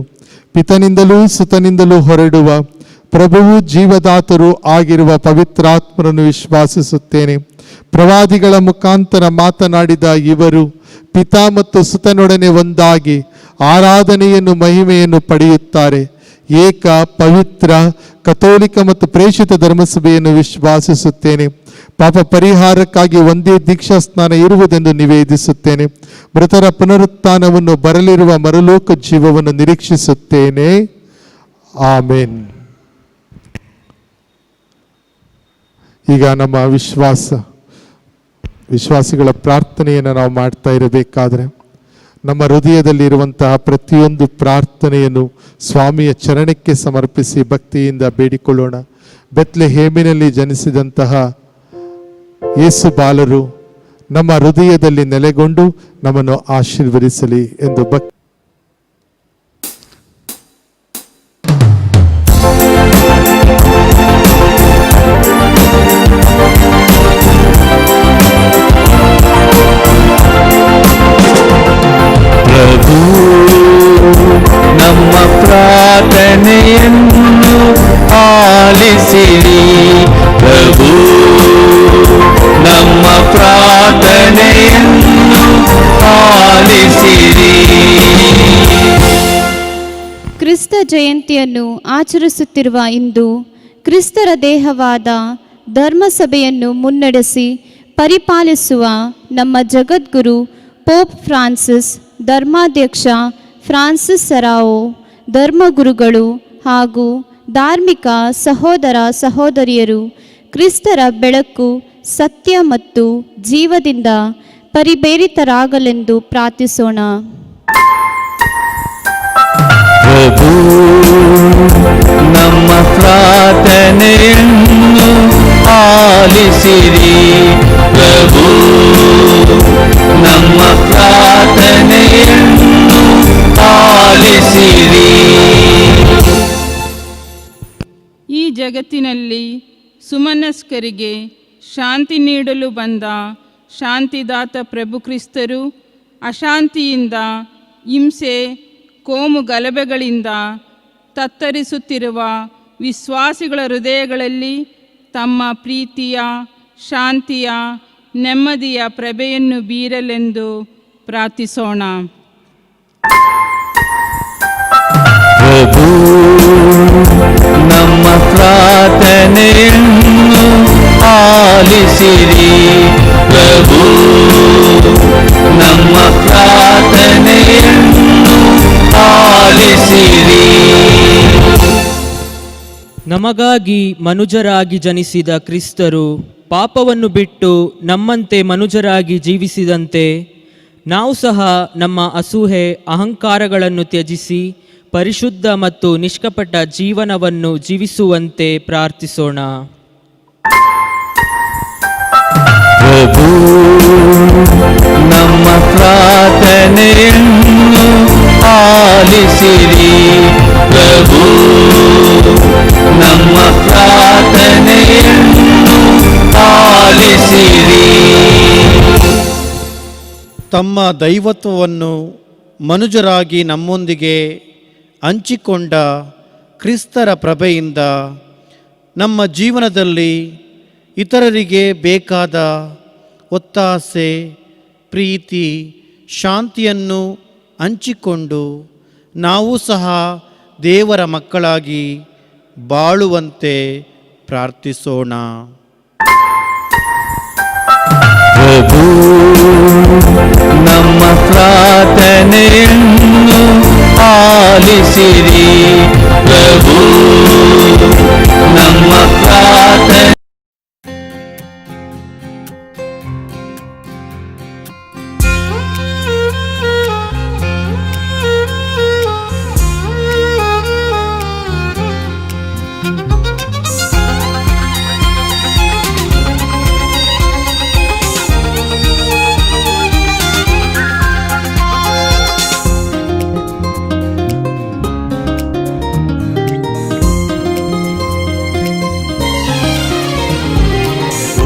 ಪಿತನಿಂದಲೂ ಸುತನಿಂದಲೂ ಹೊರಡುವ ಪ್ರಭುವು ಜೀವದಾತರು ಆಗಿರುವ ಪವಿತ್ರಾತ್ಮರನ್ನು ವಿಶ್ವಾಸಿಸುತ್ತೇನೆ. ಪ್ರವಾದಿಗಳ ಮುಖಾಂತರ ಮಾತನಾಡಿದ ಇವರು ಪಿತಾ ಮತ್ತು ಸುತನೊಡನೆ ಒಂದಾಗಿ ಆರಾಧನೆಯನ್ನು ಮಹಿಮೆಯನ್ನು ಪಡೆಯುತ್ತಾರೆ. ಏಕ ಪವಿತ್ರ ಕಥೋಲಿಕ ಮತ್ತು ಪ್ರೇಷಿತ ಧರ್ಮಸಭೆಯನ್ನು ವಿಶ್ವಾಸಿಸುತ್ತೇನೆ. ಪಾಪ ಪರಿಹಾರಕ್ಕಾಗಿ ಒಂದೇ ದೀಕ್ಷಾ ಸ್ನಾನ ಇರುವುದೆಂದು ನಿವೇದಿಸುತ್ತೇನೆ. ಮೃತರ ಪುನರುತ್ಥಾನವನ್ನು, ಬರಲಿರುವ ಮರಲೋಕ ಜೀವವನ್ನು ನಿರೀಕ್ಷಿಸುತ್ತೇನೆ. ಆಮೇನ್. ಈಗ ನಮ್ಮ ವಿಶ್ವಾಸಿಗಳ ಪ್ರಾರ್ಥನೆಯನ್ನು ನಾವು ಮಾಡ್ತಾ ಇರಬೇಕಾದ್ರೆ ನಮ್ಮ ಹೃದಯದಲ್ಲಿರುವಂತಹ ಪ್ರತಿಯೊಂದು ಪ್ರಾರ್ಥನೆಯನ್ನು ಸ್ವಾಮಿಯ ಚರಣಕ್ಕೆ ಸಮರ್ಪಿಸಿ ಭಕ್ತಿಯಿಂದ ಬೇಡಿಕೊಳ್ಳೋಣ. ಬೆತ್ಲೆಹೇಮಿನಲ್ಲಿ ಜನಿಸಿದಂತಹ ಯೇಸು ಬಾಲರು ನಮ್ಮ ಹೃದಯದಲ್ಲಿ ನೆಲೆಗೊಂಡು ನಮ್ಮನ್ನು ಆಶೀರ್ವದಿಸಲಿ ಎಂದು ಭಕ್ತಿ ನಮ್ಮ ಪ್ರಾರ್ಥನೆಯನ್ನು ಆಲಿಸಿರಿ. ಪ್ರಭು ನಮ್ಮ ಪ್ರಾರ್ಥನೆಯನ್ನು ಆಲಿಸಿರಿ. ಕ್ರಿಸ್ತ ಜಯಂತಿಯನ್ನು ಆಚರಿಸುತ್ತಿರುವ ಇಂದು ಕ್ರಿಸ್ತರ ದೇಹವಾದ ಧರ್ಮಸಭೆಯನ್ನು ಮುನ್ನಡೆಸಿ ಪರಿಪಾಲಿಸುವ ನಮ್ಮ ಜಗದ್ಗುರು ಪೋಪ್ ಫ್ರಾನ್ಸಿಸ್, ಧರ್ಮಾಧ್ಯಕ್ಷ ಫ್ರಾನ್ಸಿಸ್ ಸರಾವೋ, ಧರ್ಮಗುರುಗಳು ಹಾಗೂ ಧಾರ್ಮಿಕ ಸಹೋದರ ಸಹೋದರಿಯರು ಕ್ರಿಸ್ತರ ಬೆಳಕು, ಸತ್ಯ ಮತ್ತು ಜೀವದಿಂದ ಪರಿಬೇರಿತರಾಗಲೆಂದು ಪ್ರಾರ್ಥಿಸೋಣ. ಪ್ರಭು ನಮ್ಮ ಪ್ರಾರ್ಥನೆಯನ್ನು ಆಲಿಸಿರಿ. ಪ್ರಭು ನಮ್ಮ ಪ್ರಾರ್ಥನೆಯನ್ನು ಆಲಿಸಿರಿ. ಈ ಜಗತ್ತಿನಲ್ಲಿ ಸುಮನಸ್ಕರಿಗೆ ಶಾಂತಿ ನೀಡಲು ಬಂದ ಶಾಂತಿದಾತ ಪ್ರಭು ಕ್ರಿಸ್ತರು ಅಶಾಂತಿಯಿಂದ, ಹಿಂಸೆ, ಕೋಮು ಗಲಭೆಗಳಿಂದ ತತ್ತರಿಸುತ್ತಿರುವ ವಿಶ್ವಾಸಿಗಳ ಹೃದಯಗಳಲ್ಲಿ ತಮ್ಮ ಪ್ರೀತಿಯ, ಶಾಂತಿಯ, ನೆಮ್ಮದಿಯ ಪ್ರಭೆಯನ್ನು ಬೀರಲೆಂದು ಪ್ರಾರ್ಥಿಸೋಣ. ಪ್ರಭು ನಮ್ಮ ಪ್ರಾರ್ಥನೆಯನ್ನು ಆಲಿಸಿರಿ. ಪ್ರಭು ನಮ್ಮ ಪ್ರಾರ್ಥನೆಯನ್ನು ಆಲಿಸಿರಿ. ನಮಗಾಗಿ ಮನುಜರಾಗಿ ಜನಿಸಿದ ಕ್ರಿಸ್ತರು ಪಾಪವನ್ನು ಬಿಟ್ಟು ನಮ್ಮಂತೆ ಮನುಜರಾಗಿ ಜೀವಿಸಿದಂತೆ ನಾವು ಸಹ ನಮ್ಮ ಅಸೂಹೆ ಅಹಂಕಾರಗಳನ್ನು ತ್ಯಜಿಸಿ ಪರಿಶುದ್ಧ ಮತ್ತು ನಿಷ್ಕಪಟ ಜೀವನವನ್ನು ಜೀವಿಸುವಂತೆ ಪ್ರಾರ್ಥಿಸೋಣ. ಪ್ರಭು ನಮ್ಮ ಪ್ರಾರ್ಥನೆಯನ್ನು ಆಲಿಸಿರಿ. ಪ್ರಭು ನಮ್ಮ ಪ್ರಾರ್ಥನೆಯನ್ನು ಆಲಿಸಿರಿ. ತಮ್ಮ ದೈವತ್ವವನ್ನು ಮನುಜರಾಗಿ ನಮ್ಮೊಂದಿಗೆ ಹಂಚಿಕೊಂಡ ಕ್ರಿಸ್ತರ ಪ್ರಭೆಯಿಂದ ನಮ್ಮ ಜೀವನದಲ್ಲಿ ಇತರರಿಗೆ ಬೇಕಾದ ಒತ್ತಾಸೆ, ಪ್ರೀತಿ, ಶಾಂತಿಯನ್ನು ಹಂಚಿಕೊಂಡು ನಾವು ಸಹ ದೇವರ ಮಕ್ಕಳಾಗಿ ಬಾಳುವಂತೆ ಪ್ರಾರ್ಥಿಸೋಣ. ಪ್ರಭು ನಮ್ಮ ಪ್ರಾರ್ಥನೆಯನ್ನು ಆಲಿಸಿರಿ. ಪ್ರಭು ನಮ್ಮ ಪ್ರಾರ್ಥನೆ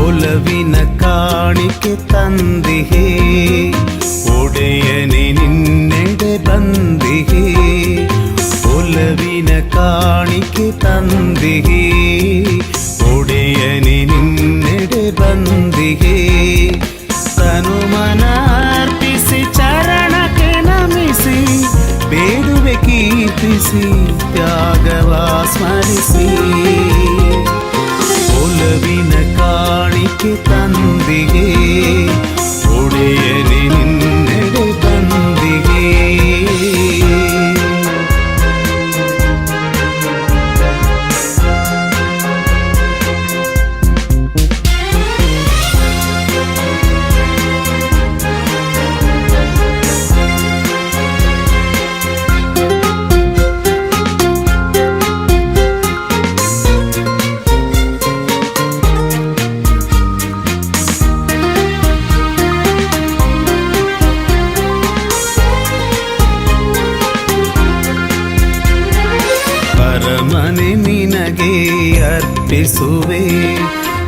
ಒಲವಿನ ಕಾಣಿಕೆ ತಂದಿಹೇ, ಒಡೆಯನೆ ನಿನ್ನೆಡೆ ಬಂದಿಹೇ. ಒಲವಿನ ಕಾಣಿಕೆ ತಂದಿಹೇ, ಒಡೆಯನೆ ನಿನ್ನೆಡೆ ಬಂದಿಹೇ. ತನು ಮನ ಅರ್ಪಿಸಿ ಚರಣಕ್ಕೆ ನಮಿಸಿ, ಬೇಡುವೆ ಕೀರ್ತಿಸಿ ತ್ಯಾಗವ ಸ್ಮರಿಸಿ. ಒಲವಿನ ಕಾಣಿಕೆ ತಂದಿಗೆ, ಒಡೆಯನೆ ನಿನ್ನೆಡೆ ಬಂದಿಗೆ. ಪರಮನೆ ನಿನಗೆ ಅರ್ಪಿಸುವೆ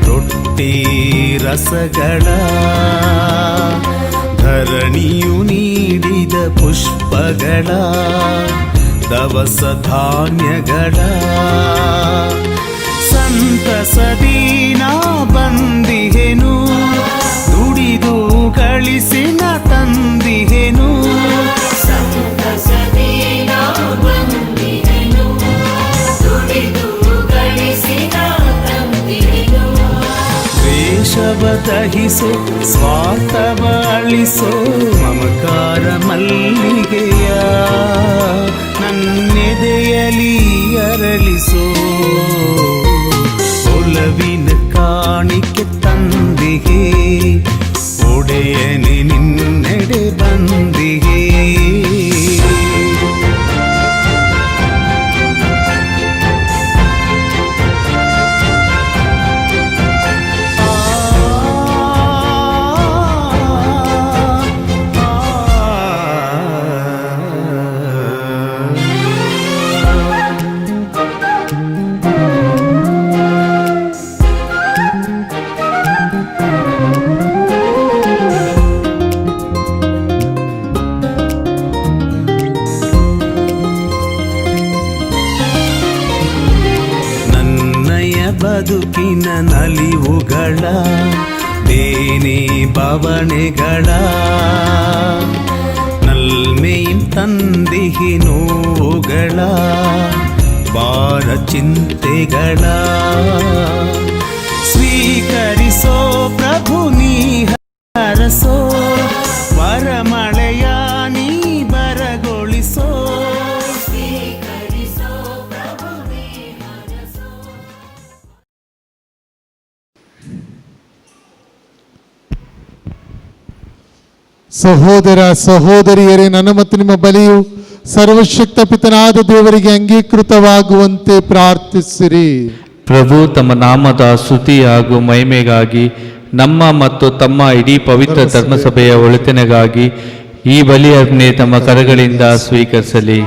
ರೊಟ್ಟಿ ರಸಗಳ, ಧರಣಿಯು ನೀಡಿದ ಪುಷ್ಪಗಳ, ದವಸ ಧಾನ್ಯಗಳ. ಸಂತಸದೀನ ಬಂದಿಹೆನು, ದುಡಿದು ಗಳಿಸಿನ ತಂದಿಹೆನು. ದ್ವೇಷವ ದಹಿಸೋ, ಸ್ವಾರ್ಥವ ಅಳಿಸೋ, ಮಮಕಾರ ಮಲ್ಲಿಗೆಯ ನನ್ನೆದೆಯಲಿ ಅರಳಿಸೋ. ಒಲವಿನ ಕಾಣಿಕೆ ತಂದಿಗೆ, ಒಡೆಯನೆ ನಿನ್ನೆಡೆ ಬಂದಿಗೆ. ಬದುಕಿನ ನಲಿವುಗಳ ಬೇನೆ ಬವಣೆಗಳ ನಲ್ಮೆಯಿನ್ ತಂದಿಹಿ ನೋವುಗಳ ಭಾರ ಚಿಂತೆಗಳ ಸ್ವೀಕರಿಸೋ ಪ್ರಭು ನೀ ಹರಸೋ ವರಮಳೆಯ ನೀ ಬರಗೊಳಿಸೋ ಸಹೋದರ ಸಹೋದರಿಯರೇ, ನನ್ನ ಮತ್ತು ನಿಮ್ಮ ಬಲಿಯು ಸರ್ವಶಕ್ತ ಪಿತನಾದ ದೇವರಿಗೆ ಅಂಗೀಕೃತವಾಗುವಂತೆ ಪ್ರಾರ್ಥಿಸಿರಿ. ಪ್ರಭು ತಮ್ಮ ನಾಮದ ಸ್ತುತಿ ಹಾಗೂ ಮಹಿಮೆಗಾಗಿ ನಮ್ಮ ಮತ್ತು ತಮ್ಮ ಇಡೀ ಪವಿತ್ರ ಧರ್ಮಸಭೆಯ ಒಳಿತಿನೆಗಾಗಿ ಈ ಬಲಿಯನ್ನೇ ತಮ್ಮ ಕರಗಳಿಂದ ಸ್ವೀಕರಿಸಲಿ.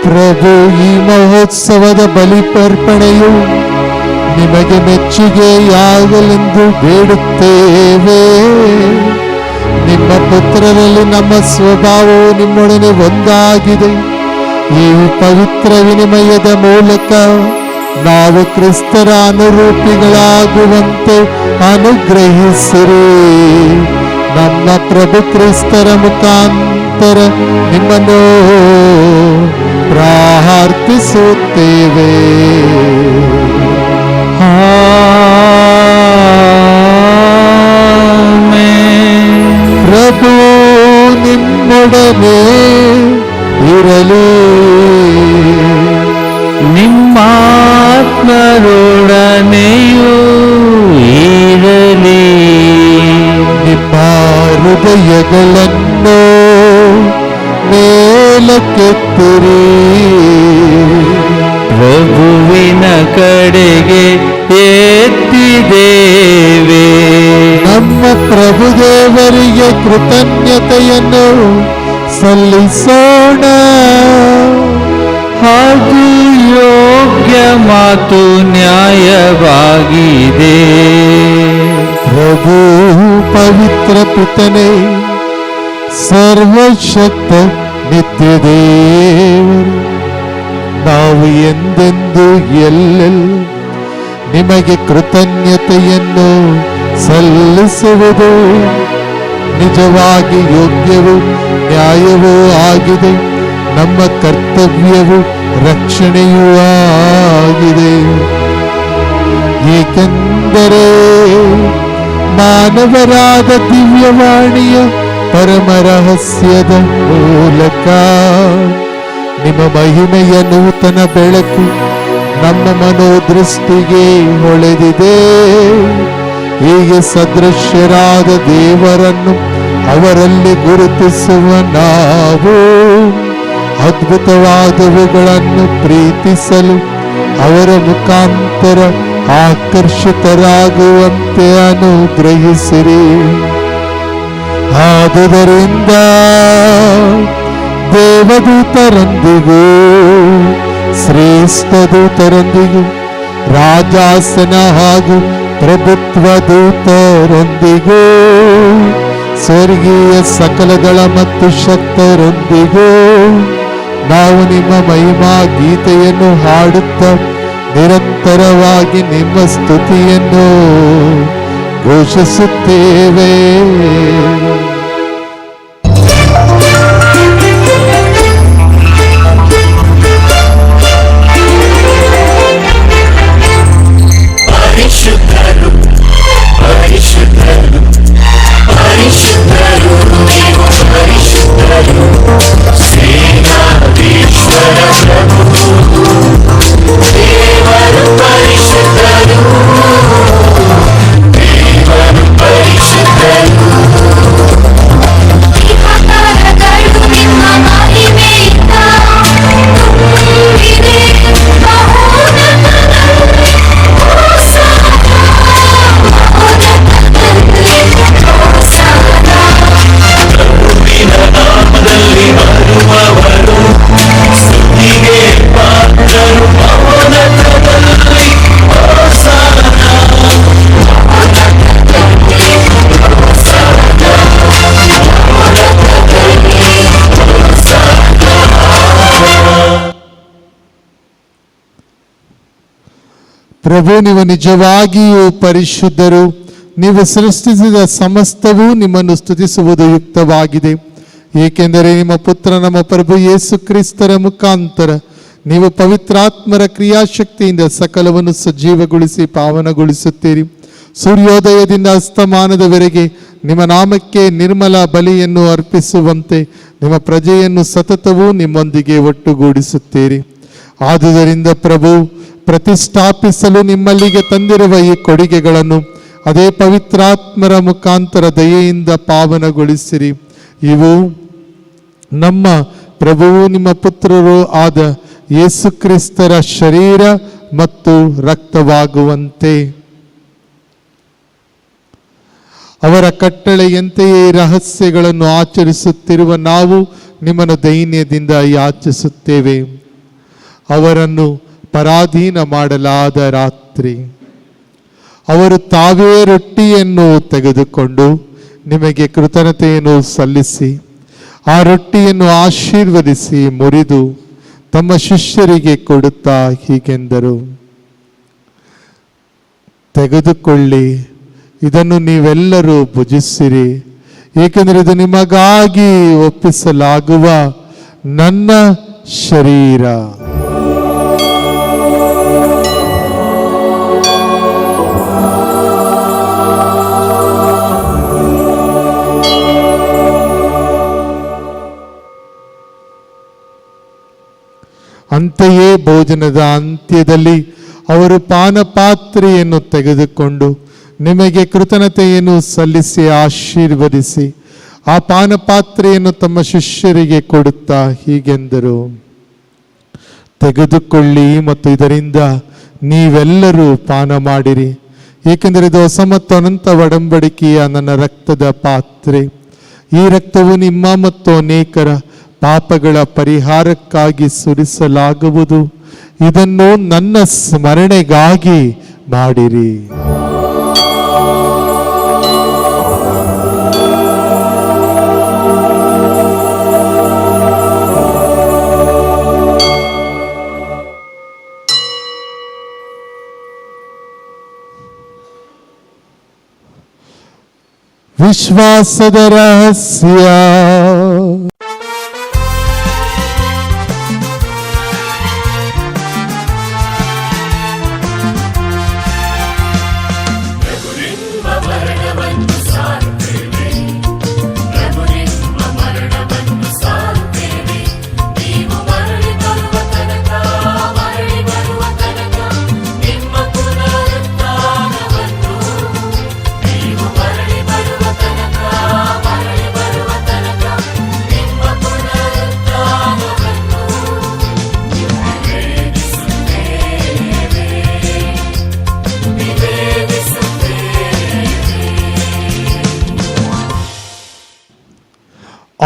ಪ್ರಭು, ಈ ಮಹೋತ್ಸವದ ಬಲಿಪರ್ಪಣೆಯು ನಿಮಗೆ ಮೆಚ್ಚುಗೆಯಾಗಲೆಂದು ಬೇಡುತ್ತೇವೆ. ನಿಮ್ಮ ಪುತ್ರರಲ್ಲಿ ನಮ್ಮ ಸ್ವಭಾವವು ನಿಮ್ಮೊಡನೆ ಒಂದಾಗಿದೆ. ಈ ಪವಿತ್ರ ವಿನಿಮಯದ ಮೂಲಕ ನಾವು ಕ್ರಿಸ್ತರ ಅನುರೂಪಿಗಳಾಗುವಂತೆ ಅನುಗ್ರಹಿಸಿರಿ. ನಮ್ಮ ಪ್ರಭು ಕ್ರಿಸ್ತರ ಮುಖಾಂತರ ನಿಮ್ಮನ್ನು ಪ್ರಾರ್ಥಿಸುತ್ತೇವೆ. ಪ್ರಭು ನಿಮ್ಮೊಡನೆ ಇರಲಿ, ನಿಮ್ಮಾತ್ಮರೊಡನೆಯೂ ಇರಲಿ. ನಿಮ್ಮ ಹೃದಯಗಳನ್ನು ಮೇಲಕ್ಕೆತ್ತಿರಿ. ಪ್ರಭುವಿನ ಕಡೆಗೆ ಎತ್ತಿದ್ದೇವೆ. ನಮ್ಮ ಪ್ರಭುದೇವರಿಗೆ ಕೃತಜ್ಞತೆಯನ್ನು ಸಲ್ಲಿಸೋಣ. ಹಾಗೂ ಯೋಗ್ಯ ಮಾತು ನ್ಯಾಯವಾಗಿದೆ. ಪ್ರಭು ಪವಿತ್ರ ಪಿತನೇ, ಸರ್ವಶಕ್ತ ನಿತ್ಯ ದೇವರು, ನಾವು ಎಂದೆಂದು ಎಲ್ಲೆಲ್ಲ ನಿಮಗೆ ಕೃತಜ್ಞತೆಯನ್ನು ಸಲ್ಲಿಸುವುದು ನಿಜವಾಗಿ ಯೋಗ್ಯವೂ ನ್ಯಾಯವೂ ಆಗಿದೆ. ನಮ್ಮ ಕರ್ತವ್ಯವೂ ರಕ್ಷಣೆಯೂ ಆಗಿದೆ. ಏಕೆಂದರೆ ಮಾನವರಾದ ದಿವ್ಯವಾಣಿಯ ಪರಮ ರಹಸ್ಯದ ಮೂಲಕ ನಿಮ್ಮ ಮಹಿಮೆಯ ನೂತನ ಬೆಳಕು ನಮ್ಮ ಮನೋದೃಷ್ಟಿಗೆ ಹೊಳೆದಿದೆ. ಹೀಗೆ ಸದೃಶ್ಯರಾದ ದೇವರನ್ನು ಅವರಲ್ಲಿ ಗುರುತಿಸುವ ನಾವು ಅದ್ಭುತವಾದವುಗಳನ್ನು ಪ್ರೀತಿಸಲು ಅವರ ಮುಖಾಂತರ ಆಕರ್ಷಿತರಾಗುವಂತೆ ಅನುಗ್ರಹಿಸಿರಿ. ಆದುದರಿಂದ ದೇವದೂತರೊಂದಿಗೂ ಶ್ರೇಷ್ಠ ದೂತರೊಂದಿಗೂ ರಾಜಾಸನ ಹಾಗೂ ಪ್ರಭುತ್ವ ದೂತರೊಂದಿಗೂ ಸ್ವರ್ಗೀಯ ಸಕಲದಳ ಮತ್ತು ಶಕ್ತರೊಂದಿಗೂ ನಾವು ನಿಮ್ಮ ಮಹಿಮಾ ಗೀತೆಯನ್ನು ಹಾಡುತ್ತಾ ನಿರಂತರವಾಗಿ ನಿಮ್ಮ ಸ್ತುತಿಯನ್ನು ಘೋಷಿಸುತ್ತೇವೆ. ದೇವರು ಪರಿಶುದ್ಧರು. ಪ್ರಭು, ನೀವು ನಿಜವಾಗಿಯೂ ಪರಿಶುದ್ಧರು. ನೀವು ಸೃಷ್ಟಿಸಿದ ಸಮಸ್ತವೂ ನಿಮ್ಮನ್ನು ಸ್ತುತಿಸುವುದು ಯುಕ್ತವಾಗಿದೆ. ಏಕೆಂದರೆ ನಿಮ್ಮ ಪುತ್ರ ನಮ್ಮ ಪ್ರಭು ಯೇಸು ಕ್ರಿಸ್ತರ ಮುಖಾಂತರ ನೀವು ಪವಿತ್ರಾತ್ಮರ ಕ್ರಿಯಾಶಕ್ತಿಯಿಂದ ಸಕಲವನ್ನು ಸಜೀವಗೊಳಿಸಿ ಪಾವನಗೊಳಿಸುತ್ತೀರಿ. ಸೂರ್ಯೋದಯದಿಂದ ಅಸ್ತಮಾನದವರೆಗೆ ನಿಮ್ಮ ನಾಮಕ್ಕೆ ನಿರ್ಮಲ ಬಲಿಯನ್ನು ಅರ್ಪಿಸುವಂತೆ ನಿಮ್ಮ ಪ್ರಜೆಯನ್ನು ಸತತವೂ ನಿಮ್ಮೊಂದಿಗೆ ಒಟ್ಟುಗೂಡಿಸುತ್ತೀರಿ. ಆದುದರಿಂದ ಪ್ರಭು, ಪ್ರತಿಷ್ಠಾಪಿಸಲು ನಿಮ್ಮಲ್ಲಿಗೆ ತಂದಿರುವ ಈ ಕೊಡುಗೆಗಳನ್ನು ಅದೇ ಪವಿತ್ರಾತ್ಮರ ಮುಖಾಂತರ ದಯೆಯಿಂದ ಪಾವನಗೊಳಿಸಿರಿ. ಇವು ನಮ್ಮ ಪ್ರಭುವು ನಿಮ್ಮ ಪುತ್ರರು ಆದ ಯೇಸು ಕ್ರಿಸ್ತರ ಶರೀರ ಮತ್ತು ರಕ್ತವಾಗುವಂತೆ. ಅವರ ಕಟ್ಟಳೆಯಂತೆಯೇ ಈ ರಹಸ್ಯಗಳನ್ನು ಆಚರಿಸುತ್ತಿರುವ ನಾವು ನಿಮ್ಮನ್ನು ದೈನ್ಯದಿಂದ ಯಾಚಿಸುತ್ತೇವೆ. ಅವರನ್ನು ಪರಾಧೀನ ಮಾಡಲಾದ ರಾತ್ರಿ ಅವರು ತಾವೇ ರೊಟ್ಟಿಯನ್ನು ತೆಗೆದುಕೊಂಡು ನಿಮಗೆ ಕೃತಜ್ಞತೆಯನ್ನು ಸಲ್ಲಿಸಿ ಆ ರೊಟ್ಟಿಯನ್ನು ಆಶೀರ್ವದಿಸಿ ಮುರಿದು ತಮ್ಮ ಶಿಷ್ಯರಿಗೆ ಕೊಡುತ್ತಾ ಹೀಗೆಂದರು, ತೆಗೆದುಕೊಳ್ಳಿ, ಇದನ್ನು ನೀವೆಲ್ಲರೂ ಭುಜಿಸಿರಿ, ಏಕೆಂದರೆ ಇದು ನಿಮಗಾಗಿ ಒಪ್ಪಿಸಲಾಗುವ ನನ್ನ ಶರೀರ. ಅಂತೆಯೇ ಭೋಜನದ ಅಂತ್ಯದಲ್ಲಿ ಅವರು ಪಾನಪಾತ್ರೆಯನ್ನು ತೆಗೆದುಕೊಂಡು ನಿಮಗೆ ಕೃತಜ್ಞತೆಯನ್ನು ಸಲ್ಲಿಸಿ ಆಶೀರ್ವದಿಸಿ ಆ ಪಾನಪಾತ್ರೆಯನ್ನು ತಮ್ಮ ಶಿಷ್ಯರಿಗೆ ಕೊಡುತ್ತಾ ಹೀಗೆಂದರು, ತೆಗೆದುಕೊಳ್ಳಿ ಮತ್ತು ಇದರಿಂದ ನೀವೆಲ್ಲರೂ ಪಾನ ಮಾಡಿರಿ, ಏಕೆಂದರೆ ಇದು ಹೊಸ ಮತ್ತು ಅನಂತ ಒಡಂಬಡಿಕೆಯ ನನ್ನ ರಕ್ತದ ಪಾತ್ರೆ. ಈ ರಕ್ತವು ನಿಮ್ಮ ಮತ್ತು ಅನೇಕರ ಪಾಪಗಳ ಪರಿಹಾರಕ್ಕಾಗಿ ಸುರಿಸಲಾಗುವುದು. ಇದನ್ನು ನನ್ನ ಸ್ಮರಣೆಗಾಗಿ ಮಾಡಿರಿ. ವಿಶ್ವಾಸದ ರಹಸ್ಯ.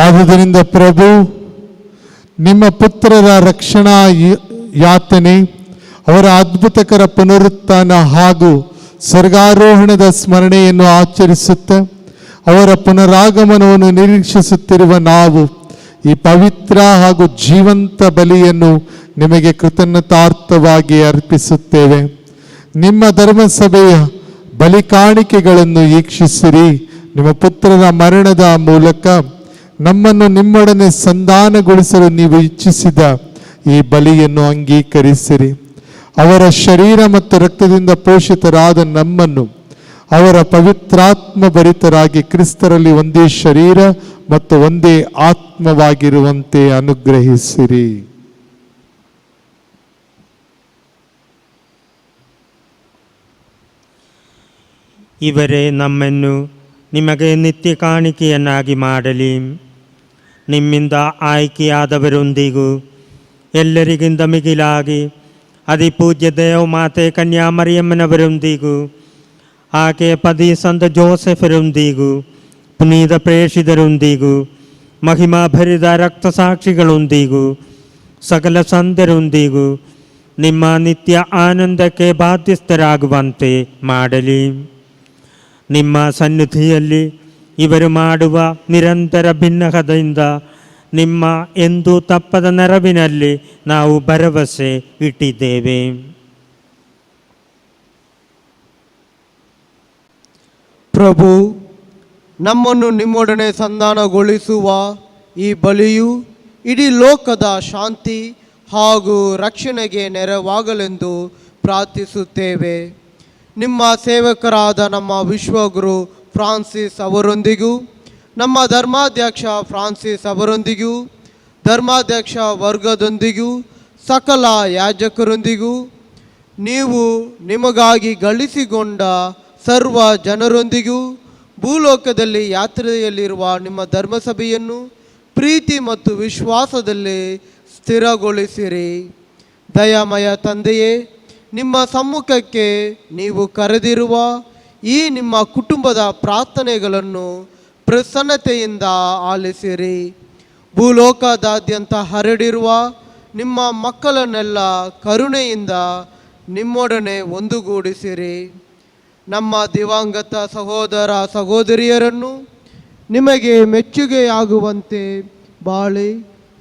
ಆದುದರಿಂದ ಪ್ರಭು, ನಿಮ್ಮ ಪುತ್ರರ ರಕ್ಷಣಾ ಯಾತನೆ, ಅವರ ಅದ್ಭುತಕರ ಪುನರುತ್ಥಾನ ಹಾಗೂ ಸ್ವರ್ಗಾರೋಹಣದ ಸ್ಮರಣೆಯನ್ನು ಆಚರಿಸುತ್ತಾ ಅವರ ಪುನರಾಗಮನವನ್ನು ನಿರೀಕ್ಷಿಸುತ್ತಿರುವ ನಾವು ಈ ಪವಿತ್ರ ಹಾಗೂ ಜೀವಂತ ಬಲಿಯನ್ನು ನಿಮಗೆ ಕೃತಜ್ಞತಾರ್ಥವಾಗಿ ಅರ್ಪಿಸುತ್ತೇವೆ. ನಿಮ್ಮ ಧರ್ಮಸಭೆಯ ಬಲಿ ಕಾಣಿಕೆಗಳನ್ನು ವೀಕ್ಷಿಸಿರಿ. ನಿಮ್ಮ ಪುತ್ರರ ಮರಣದ ಮೂಲಕ ನಮ್ಮನ್ನು ನಿಮ್ಮೊಡನೆ ಸಂಧಾನಗೊಳಿಸಲು ನೀವು ಇಚ್ಛಿಸಿದ ಈ ಬಲಿಯನ್ನು ಅಂಗೀಕರಿಸಿರಿ. ಅವರ ಶರೀರ ಮತ್ತು ರಕ್ತದಿಂದ ಪೋಷಿತರಾದ ನಮ್ಮನ್ನು ಅವರ ಪವಿತ್ರಾತ್ಮ ಭರಿತರಾಗಿ ಕ್ರಿಸ್ತರಲ್ಲಿ ಒಂದೇ ಶರೀರ ಮತ್ತು ಒಂದೇ ಆತ್ಮವಾಗಿರುವಂತೆ ಅನುಗ್ರಹಿಸಿರಿ. ಇವರೇ ನಮ್ಮನ್ನು ನಿಮಗೆ ನಿತ್ಯ ಕಾಣಿಕೆಯನ್ನಾಗಿ ಮಾಡಲಿ. ನಿಮ್ಮಿಂದ ಆಯ್ಕೆಯಾದವರೊಂದಿಗೂ ಎಲ್ಲರಿಗಿಂತ ಮಿಗಿಲಾಗಿ ಅಧಿಪೂಜ್ಯ ದೇವಮಾತೆ ಕನ್ಯಾ ಮರಿಯಮ್ಮನವರೊಂದಿಗೂ ಆಕೆಯ ಪತಿ ಸಂತ ಜೋಸೆಫರೊಂದಿಗೂ ಪುನೀತ ಪ್ರೇಷಿತರೊಂದಿಗೂ ಮಹಿಮಾಭರಿತ ರಕ್ತಸಾಕ್ಷಿಗಳೊಂದಿಗೂ ಸಕಲ ಸಂತರೊಂದಿಗೂ ನಿಮ್ಮ ನಿತ್ಯ ಆನಂದಕ್ಕೆ ಬಾಧ್ಯಸ್ಥರಾಗುವಂತೆ ಮಾಡಲಿ. ನಿಮ್ಮ ಸನ್ನಿಧಿಯಲ್ಲಿ ಇವರು ಮಾಡುವ ನಿರಂತರ ಭಿನ್ನಹದಿಂದ ನಿಮ್ಮ ಎಂದೂ ತಪ್ಪದ ನೆರವಿನಲ್ಲಿ ನಾವು ಭರವಸೆ ಇಟ್ಟಿದ್ದೇವೆ. ಪ್ರಭು, ನಮ್ಮನ್ನು ನಿಮ್ಮೊಡನೆ ಸಂಧಾನಗೊಳಿಸುವ ಈ ಬಲಿಯು ಇಡೀ ಲೋಕದ ಶಾಂತಿ ಹಾಗೂ ರಕ್ಷಣೆಗೆ ನೆರವಾಗಲೆಂದು ಪ್ರಾರ್ಥಿಸುತ್ತೇವೆ. ನಿಮ್ಮ ಸೇವಕರಾದ ನಮ್ಮ ವಿಶ್ವಗುರು ಫ್ರಾನ್ಸಿಸ್ ಅವರೊಂದಿಗೂ, ನಮ್ಮ ಧರ್ಮಾಧ್ಯಕ್ಷ ಫ್ರಾನ್ಸಿಸ್ ಅವರೊಂದಿಗೂ, ಧರ್ಮಾಧ್ಯಕ್ಷ ವರ್ಗದೊಂದಿಗೂ, ಸಕಲ ಯಾಜಕರೊಂದಿಗೂ, ನೀವು ನಿಮಗಾಗಿ ಗಳಿಸಿಕೊಂಡ ಸರ್ವ ಜನರೊಂದಿಗೂ, ಭೂಲೋಕದಲ್ಲಿ ಯಾತ್ರೆಯಲ್ಲಿರುವ ನಿಮ್ಮ ಧರ್ಮಸಭೆಯನ್ನು ಪ್ರೀತಿ ಮತ್ತು ವಿಶ್ವಾಸದಲ್ಲಿ ಸ್ಥಿರಗೊಳಿಸಿರಿ. ದಯಾಮಯ ತಂದೆಯೇ, ನಿಮ್ಮ ಸಮ್ಮುಖಕ್ಕೆ ನೀವು ಕರೆದಿರುವ ಈ ನಿಮ್ಮ ಕುಟುಂಬದ ಪ್ರಾರ್ಥನೆಗಳನ್ನು ಪ್ರಸನ್ನತೆಯಿಂದ ಆಲಿಸಿರಿ. ಭೂಲೋಕದಾದ್ಯಂತ ಹರಡಿರುವ ನಿಮ್ಮ ಮಕ್ಕಳನ್ನೆಲ್ಲ ಕರುಣೆಯಿಂದ ನಿಮ್ಮೊಡನೆ ಒಂದುಗೂಡಿಸಿರಿ. ನಮ್ಮ ದಿವಂಗತ ಸಹೋದರ ಸಹೋದರಿಯರನ್ನು ನಿಮಗೆ ಮೆಚ್ಚುಗೆಯಾಗುವಂತೆ ಬಾಳಿ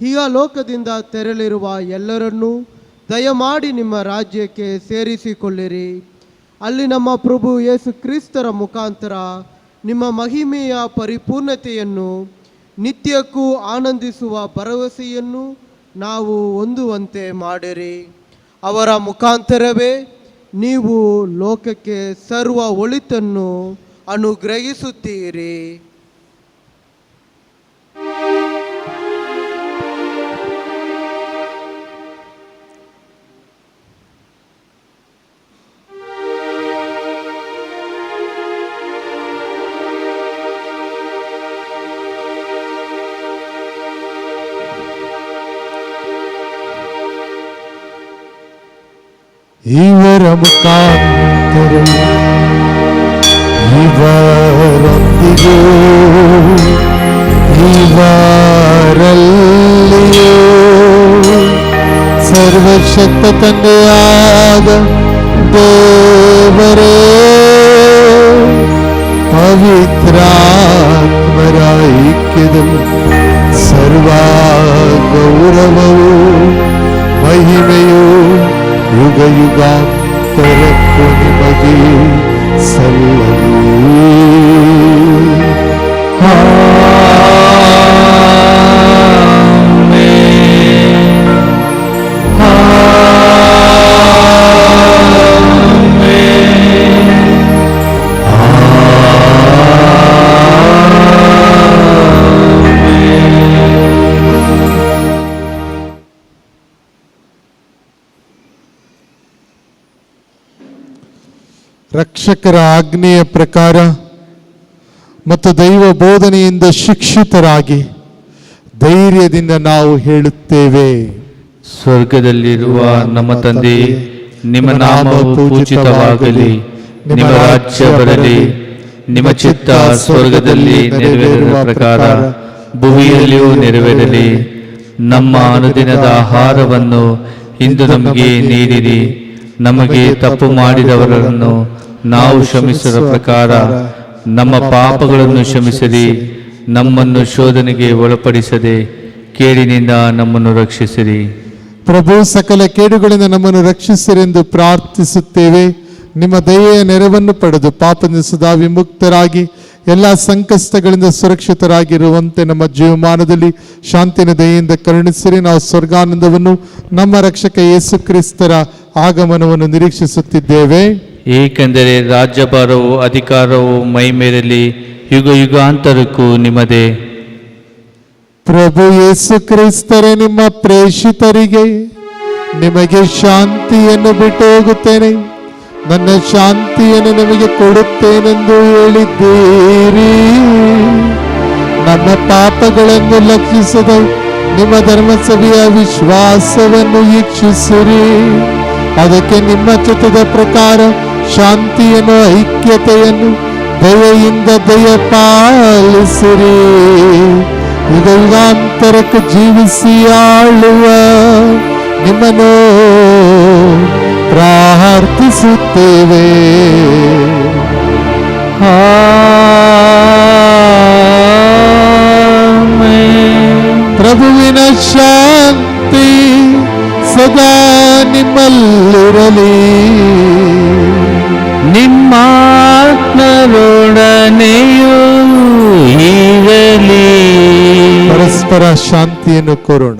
ಈಗ ಲೋಕದಿಂದ ತೆರಳಿರುವ ಎಲ್ಲರನ್ನೂ ದಯಮಾಡಿ ನಿಮ್ಮ ರಾಜ್ಯಕ್ಕೆ ಸೇರಿಸಿಕೊಳ್ಳಿರಿ. ಅಲ್ಲಿ ನಮ್ಮ ಪ್ರಭು ಯೇಸು ಕ್ರಿಸ್ತರ ಮುಖಾಂತರ ನಿಮ್ಮ ಮಹಿಮೆಯ ಪರಿಪೂರ್ಣತೆಯನ್ನು ನಿತ್ಯಕ್ಕೂ ಆನಂದಿಸುವ ಭರವಸೆಯನ್ನು ನಾವು ಹೊಂದುವಂತೆ ಮಾಡಿರಿ. ಅವರ ಮುಖಾಂತರವೇ ನೀವು ಲೋಕಕ್ಕೆ ಸರ್ವ ಒಳಿತನ್ನು ಅನುಗ್ರಹಿಸುತ್ತೀರಿ. ಇವರ ಮುಖಾಂತರ ಇವರೊಂದಿಗೂ ಇವರಲ್ಲಿಯೂ ಸರ್ವಶಕ್ತ ತಂದೆಯಾದ ದೇವರೇ, ಪವಿತ್ರಾತ್ಮರ ಐಕ್ಯದಲ್ಲಿ ಸರ್ವ ಗೌರವವು ಮಹಿಮೆಯು ಯುಗ ಯುಗಾಂತರಕ್ಕೂ ನಿಮಗೆ ಸಲ್ಲಲಿ. ರಕ್ಷಕರ ಆಜ್ಞೆಯ ಪ್ರಕಾರ ಮತ್ತು ದೈವ ಬೋಧನೆಯಿಂದ ಶಿಕ್ಷಿತರಾಗಿ ಧೈರ್ಯದಿಂದ ನಾವು ಹೇಳುತ್ತೇವೆ. ಸ್ವರ್ಗದಲ್ಲಿರುವ ನಮ್ಮ ತಂದೆಯೇ, ನಿಮ್ಮ ನಾಮವು ಪೂಜಿತವಾಗಲಿ, ನಿಮ್ಮ ರಾಜ್ಯ ಬರಲಿ, ನಿಮ್ಮ ಚಿತ್ತ ಸ್ವರ್ಗದಲ್ಲಿ ನೆರವೇರುವ ಪ್ರಕಾರ ಭೂಮಿಯಲ್ಲಿಯೂ ನೆರವೇರಲಿ. ನಮ್ಮ ಅನುದಿನದ ಆಹಾರವನ್ನು ಇಂದು ನಮಗೆ ನೀಡಿರಿ. ನಮಗೆ ತಪ್ಪು ಮಾಡಿದವರನ್ನು ನಾವು ಕ್ಷಮಿಸುವ ಪ್ರಕಾರ ನಮ್ಮ ಪಾಪಗಳನ್ನು ಕ್ಷಮಿಸಿರಿ. ನಮ್ಮನ್ನು ಶೋಧನೆಗೆ ಒಳಪಡಿಸದೆ ಕೇಡಿನಿಂದ ನಮ್ಮನ್ನು ರಕ್ಷಿಸಿರಿ. ಪ್ರಭು, ಸಕಲ ಕೇಡುಗಳಿಂದ ನಮ್ಮನ್ನು ರಕ್ಷಿಸಿರೆಂದು ಪ್ರಾರ್ಥಿಸುತ್ತೇವೆ. ನಿಮ್ಮ ದಯೆಯ ನೆರವನ್ನು ಪಡೆದು ಪಾಪದಿಂದ ಸದಾ ವಿಮುಕ್ತರಾಗಿ ಎಲ್ಲ ಸಂಕಷ್ಟಗಳಿಂದ ಸುರಕ್ಷಿತರಾಗಿರುವಂತೆ ನಮ್ಮ ಜೀವಮಾನದಲ್ಲಿ ಶಾಂತಿನ ದಯೆಯಿಂದ ಕರುಣಿಸಿರಿ. ನಾವು ಸ್ವರ್ಗಾನಂದವನ್ನು ನಮ್ಮ ರಕ್ಷಕ ಯೇಸು ಕ್ರಿಸ್ತರ ಆಗಮನವನ್ನು ನಿರೀಕ್ಷಿಸುತ್ತಿದ್ದೇವೆ. ಏಕೆಂದರೆ ರಾಜ್ಯಭಾರವು ಅಧಿಕಾರವು ಮೈಮೇರಲಿ ಯುಗ ಯುಗಾಂತರಕ್ಕೂ ನಿಮ್ಮದೇ. ಪ್ರಭು ಯೇಸು ಕ್ರಿಸ್ತರೇ, ನಿಮ್ಮ ಪ್ರೇಷಿತರಿಗೆ ನಿಮಗೆ ಶಾಂತಿಯನ್ನು ಬಿಟ್ಟು ಹೋಗುತ್ತೇನೆ, ನನ್ನ ಶಾಂತಿಯನ್ನು ನಿಮಗೆ ಕೊಡುತ್ತೇನೆಂದು ಹೇಳಿದ್ದೀರಿ. ನಮ್ಮ ಪಾಪಗಳನ್ನು ಲಕ್ಷಿಸದ ನಿಮ್ಮ ಧರ್ಮಸಭೆಯ ವಿಶ್ವಾಸವನ್ನು ವೀಕ್ಷಿಸಿರಿ. ಅದಕ್ಕೆ ನಿಮ್ಮ ಚಿತ್ತದ ಪ್ರಕಾರ ಶಾಂತಿಯನ್ನು, ಐಕ್ಯತೆಯನ್ನು ದಯೆಯಿಂದ ದಯಪಾಲಿಸಿರಿ. ಯುಗಾಂತರಕ್ಕೆ ಜೀವಿಸಿ ಆಳುವ ನಿಮ್ಮನ್ನು ಪ್ರಾರ್ಥಿಸುತ್ತೇವೆ. ಪ್ರಭುವಿನ ಶಾಂತಿ ಸದಾ ನಿಮ್ಮಲ್ಲಿರಲಿ. ನಿಮ್ಮಾತ್ಮರೊಡನೆ ಪರಸ್ಪರ ಶಾಂತಿಯನ್ನು ಕೋರೋಣ.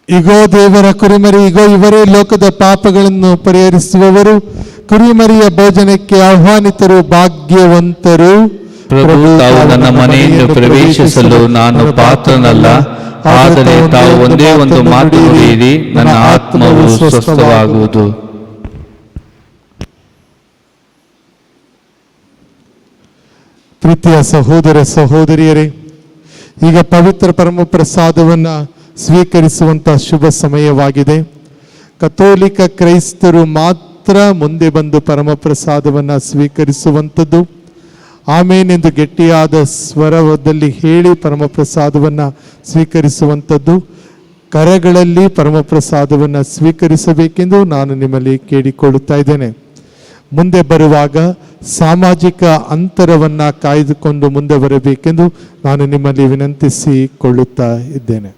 ಇಗೋ ದೇವರ ಕುರಿಮರಿ, ಇಗೋ ಇವರೇ ಲೋಕದ ಪಾಪಗಳನ್ನು ಪರಿಹರಿಸುವವರು. ಕುರಿಮರಿಯ ಭೋಜನಕ್ಕೆ ಆಹ್ವಾನಿತರು ಭಾಗ್ಯವಂತರು. ಪ್ರಭು, ತಾವು ನನ್ನ ಮನೆಯನ್ನು ಪ್ರವೇಶಿಸಲು ನಾನು ಪಾತ್ರನಲ್ಲ, ಆದರೆ ತಾವು ಒಂದೇ ಒಂದು ಮಾತು ನುಡಿಯಿರಿ, ನನ್ನ ಆತ್ಮವು ಸ್ವಸ್ಥವಾಗುವುದು. ಪ್ರೀತಿಯ ಸಹೋದರ ಸಹೋದರಿಯರೇ, ಈಗ ಪವಿತ್ರ ಪರಮ ಪ್ರಸಾದವನ್ನ ಸ್ವೀಕರಿಸುವಂತ ಶುಭ ಸಮಯವಾಗಿದೆ. ಕಥೋಲಿಕ ಕ್ರೈಸ್ತರು ಮಾತ್ರ ಮುಂದೆ ಬಂದು ಪರಮ ಪ್ರಸಾದವನ್ನ ಸ್ವೀಕರಿಸುವಂಥದ್ದು. ಆಮೇನೆಂದು ಗಟ್ಟಿಯಾದ ಸ್ವರದಲ್ಲಿ ಹೇಳಿ ಪರಮ ಪ್ರಸಾದವನ್ನ ಸ್ವೀಕರಿಸುವಂಥದ್ದು. ಕರಗಳಲ್ಲಿ ಪರಮ ಪ್ರಸಾದವನ್ನ ಸ್ವೀಕರಿಸಬೇಕೆಂದು ನಾನು ನಿಮ್ಮಲ್ಲಿ ಕೇಳಿಕೊಳ್ಳುತ್ತಾ ಇದ್ದೇನೆ. ಮುಂದೆ ಬರುವಾಗ ಸಾಮಾಜಿಕ ಅಂತರವನ್ನ ಕಾಯ್ದುಕೊಂಡು ಮುಂದೆ ಬರಬೇಕೆಂದು ನಾನು ನಿಮ್ಮಲ್ಲಿ ವಿನಂತಿಸಿಕೊಳ್ಳುತ್ತಾ ಇದ್ದೇನೆ.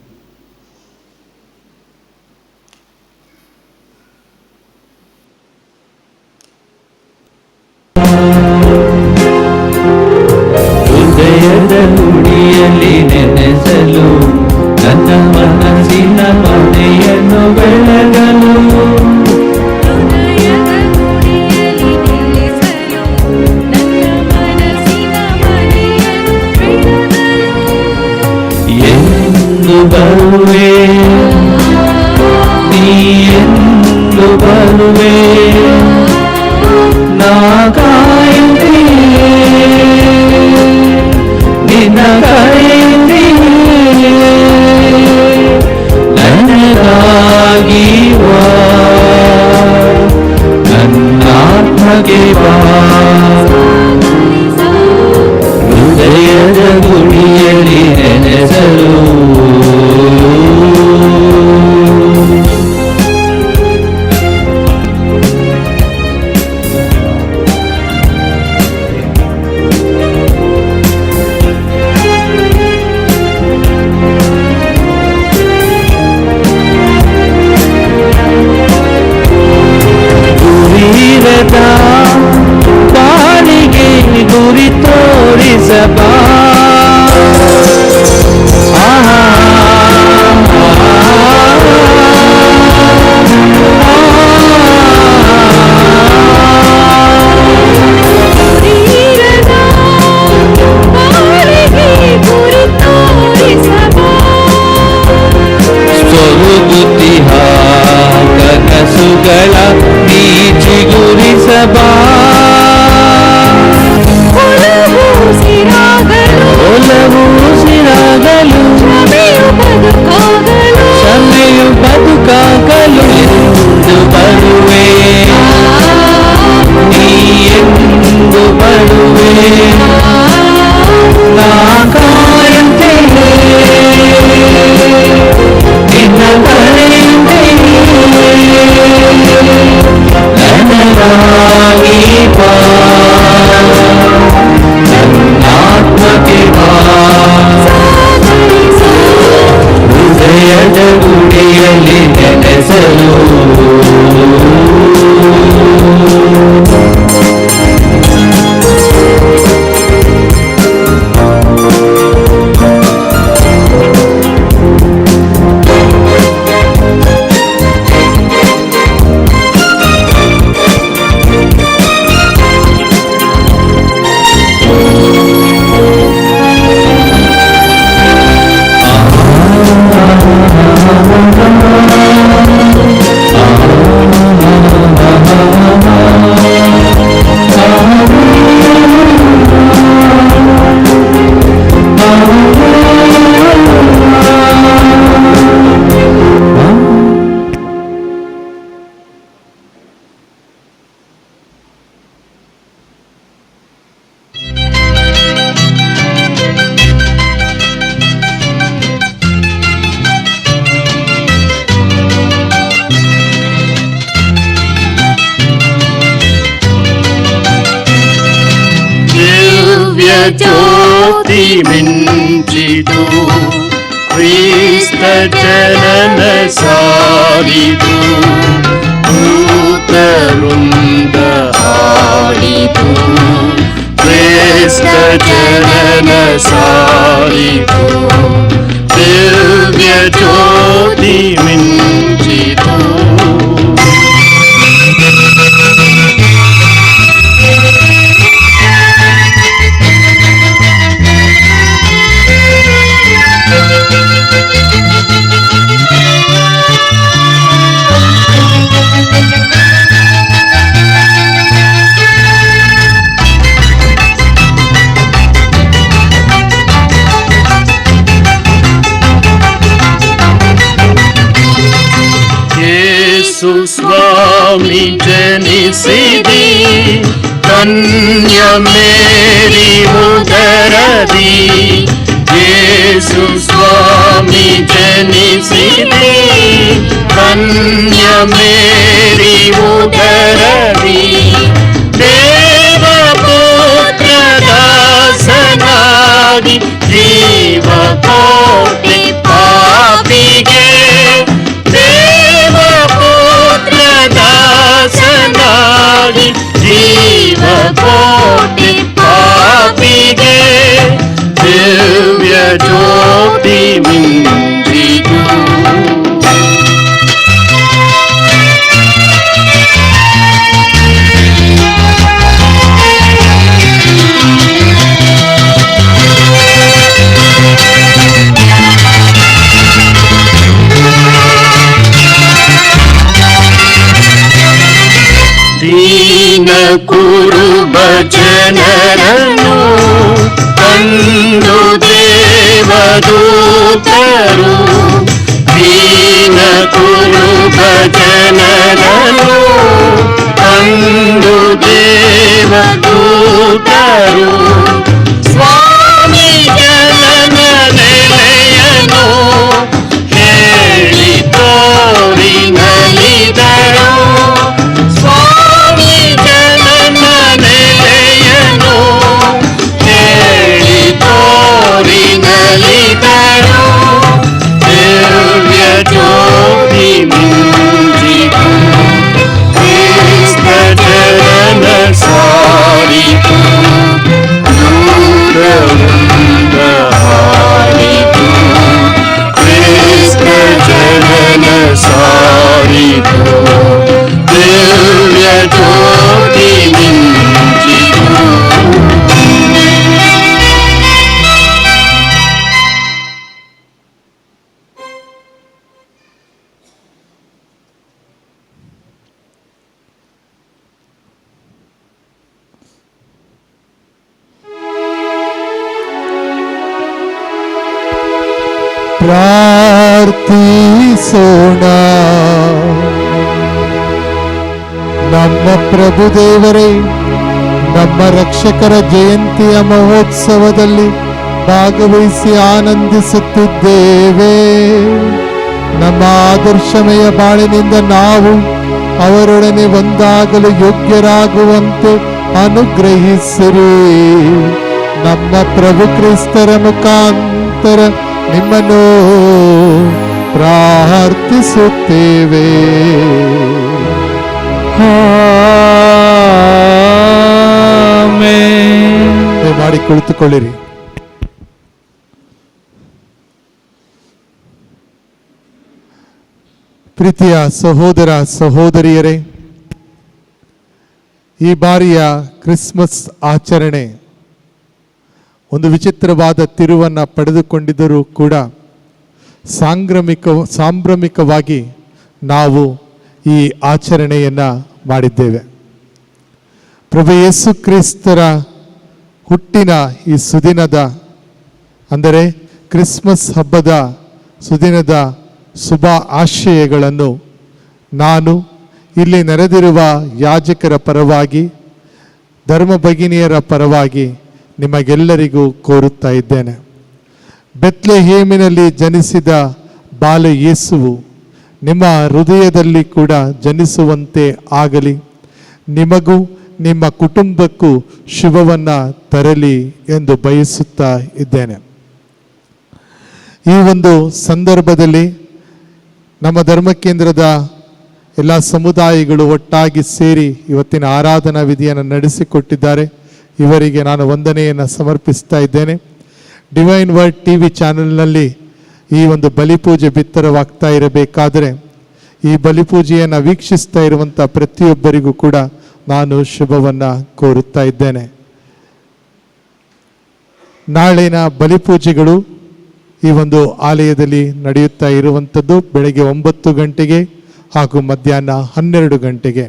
ಹೃದಯದ ಗುಡಿಯಲ್ಲಿ ನೆನೆಸಲು, ನನ್ನ ಮನಸ್ಸಿನ ಮನೆಯನ್ನು ಬೆಳಗಲು, ಹೃದಯದ ಗುಡಿಯಲ್ಲಿ ನೆಲೆಸಲು, ನನ್ನ ಮನಸ್ಸಿನ ಮನೆಯನ್ನು ಬೆಳಗಲು. ಎಂದು ಬರುವೆ ನೀ, ಎಂದು ಬರುವೆ ನಾ ಕಾಯುತ್ತೀನಿ, ನಿನ್ನ ಕಾಯುತ್ತೀನಿ, ನನಗಾಗಿ ಬಾ, ನನ್ನಾತ್ಮಗೆ ಬಾ. ಹೃದಯದ ಗುಡಿಯಲ್ಲಿ ನೆನೆಸಲು, ಗುರಿರದ ಬಾಳಿಗೆ ಗುರಿ ತೋರಿಸಬಾ. ಸ್ವಗುತಿಹ ಕನಸುಗಳ ನೀ ಚಿಗುರಿಸಬಾ. ಒಲವು ಸಿರಾಗಲು, ಕ್ಷಮೆಯು ಬದುಕಾಗಲು, ಎಂದು ಬರುವೆ ನೀ, ಎಂದು ಬರುವೆ ನಾ ಕಾಯುತ್ತೇನೆ, ನಿನ್ನ ಕರೆಯುತ್ತೇನೆ, ನನಗಾಗಿ ಬಾ, ನನ್ನಾತ್ಮಕ್ಕೆ ಬಾ. ಹೃದಯದ ಗುಡಿಯಲ್ಲಿ ನೆನೆಸಲು, ಜ್ಯೋತಿ ಮಿಂಚಿತು ಕ್ರಿಸ್ತ ಜನನ ಸಾರಿತು ದೂತವೃಂದ ಹಾಡಿತು ಕ್ರಿಸ್ತ ಜನನ ಸಾರಿತು ದಿವ್ಯ ಜ್ಯೋತಿ ಮಿಂಚಿತು ಸ್ವಾಮಿ ಜನಿಸಿದಿ ಧನ್ಯ ಮೇರಿ ಉದರದಿ ಯೇಸು ಸ್ವಾಮಿ ಜನಿಸಿದಿ ಧನ್ಯ ಮೇರಿ ಉದರದಿ ದೇವಪುತ್ರ ದಾಸನಾಗಿ ಜೀವ ಕೋಟಿ ಪಾಪಿಗೆ ದಾಸನಾಗಿ ಜೀವ ಕೋಟಿ ಪಾಪಿಗೆ ದಿವ್ಯ ಜ್ಯೋತಿ ಮಿಂಚಿತು ದೀನ ಕುರುಬ ಜನರನ್ನು ತಂದು ದೇವದೂತರು ದೀನ ಕುರುಬ ಜನರನ್ನು ತಂದು ದೇವದೂತರು ಸ್ವಾಮಿ ಜನನ ನೆಲೆಯನು ಹೇಳಿ ತೋರಿ ನಲಿದರು ದಿವ್ಯ ಜ್ಯೋತಿ ಮಿಂಚಿತು ಕ್ರಿಸ್ತ ಜನನ ಸಾರಿತು ದೂತವೃಂದ ಹಾಡಿತು ಕ್ರಿಸ್ತ ಜನನ ಸಾರಿತು ದಿವ್ಯ ಜ್ಯೋತಿ ಮಿಂಚಿತು ಪ್ರಾರ್ಥಿಸೋಣ. ನಮ್ಮ ಪ್ರಭು ದೇವರೇ, ನಮ್ಮ ರಕ್ಷಕರ ಜಯಂತಿಯ ಮಹೋತ್ಸವದಲ್ಲಿ ಭಾಗವಹಿಸಿ ಆನಂದಿಸುತ್ತಿದ್ದೇವೆ. ನಮ್ಮ ಆದರ್ಶಮಯ ಬಾಳಿನಿಂದ ನಾವು ಅವರೊಡನೆ ಒಂದಾಗಲು ಯೋಗ್ಯರಾಗುವಂತೆ ಅನುಗ್ರಹಿಸಿರಿ. ನಮ್ಮ ಪ್ರಭು ಕ್ರಿಸ್ತರ ಮುಖಾಂತರ ನಿಮ್ಮನ್ನು ಪ್ರಾರ್ಥಿಸುತ್ತೇವೆ. ಮಾಡಿ ಕುಳಿತುಕೊಳ್ಳಿರಿ. ಪ್ರೀತಿಯ ಸಹೋದರ ಸಹೋದರಿಯರೇ, ಈ ಬಾರಿಯ ಕ್ರಿಸ್ಮಸ್ ಆಚರಣೆ ಒಂದು ವಿಚಿತ್ರವಾದ ತಿರುವನ್ನು ಪಡೆದುಕೊಂಡಿದ್ದರೂ ಕೂಡ ಸಾಂಭ್ರಮಿಕವಾಗಿ ನಾವು ಈ ಆಚರಣೆಯನ್ನು ಮಾಡಿದ್ದೇವೆ. ಪ್ರಭು ಯೇಸು ಕ್ರಿಸ್ತರ ಹುಟ್ಟಿನ ಈ ಸುದಿನದ ಅಂದರೆ ಕ್ರಿಸ್ಮಸ್ ಹಬ್ಬದ ಸುದಿನದ ಶುಭ ಆಶಯಗಳನ್ನು ನಾನು ಇಲ್ಲಿ ನೆರೆದಿರುವ ಯಾಜಕರ ಪರವಾಗಿ ಧರ್ಮ ಭಗಿನಿಯರ ಪರವಾಗಿ ನಿಮಗೆಲ್ಲರಿಗೂ ಕೋರುತ್ತಾ ಇದ್ದೇನೆ. ಬೆತ್ಲೆಹೇಮಿನಲ್ಲಿ ಜನಿಸಿದ ಬಾಲ ಯೇಸುವು ನಿಮ್ಮ ಹೃದಯದಲ್ಲಿ ಕೂಡ ಜನಿಸುವಂತೆ ಆಗಲಿ. ನಿಮಗೂ ನಿಮ್ಮ ಕುಟುಂಬಕ್ಕೂ ಶುಭವನ್ನು ತರಲಿ ಎಂದು ಬಯಸುತ್ತಾ ಇದ್ದೇನೆ. ಈ ಒಂದು ಸಂದರ್ಭದಲ್ಲಿ ನಮ್ಮ ಧರ್ಮ ಕೇಂದ್ರದ ಎಲ್ಲ ಸಮುದಾಯಗಳು ಒಟ್ಟಾಗಿ ಸೇರಿ ಇವತ್ತಿನ ಆರಾಧನಾ ವಿಧಿಯನ್ನು ನಡೆಸಿಕೊಟ್ಟಿದ್ದಾರೆ. ಇವರಿಗೆ ನಾನು ವಂದನೆಯನ್ನು ಸಮರ್ಪಿಸ್ತಾ ಇದ್ದೇನೆ. ಡಿವೈನ್ ವರ್ಡ್ TV ಚಾನೆಲ್ನಲ್ಲಿ ಈ ಒಂದು ಬಲಿಪೂಜೆ ಬಿತ್ತರವಾಗ್ತಾ ಇರಬೇಕಾದರೆ ಈ ಬಲಿಪೂಜೆಯನ್ನು ವೀಕ್ಷಿಸ್ತಾ ಇರುವಂಥ ಪ್ರತಿಯೊಬ್ಬರಿಗೂ ಕೂಡ ನಾನು ಶುಭವನ್ನು ಕೋರುತ್ತಾ ಇದ್ದೇನೆ. ನಾಳಿನ ಬಲಿಪೂಜೆಗಳು ಈ ಒಂದು ಆಲಯದಲ್ಲಿ ನಡೆಯುತ್ತಾ ಇರುವಂಥದ್ದು ಬೆಳಗ್ಗೆ 9 ಗಂಟೆಗೆ ಹಾಗೂ ಮಧ್ಯಾಹ್ನ 12 ಗಂಟೆಗೆ.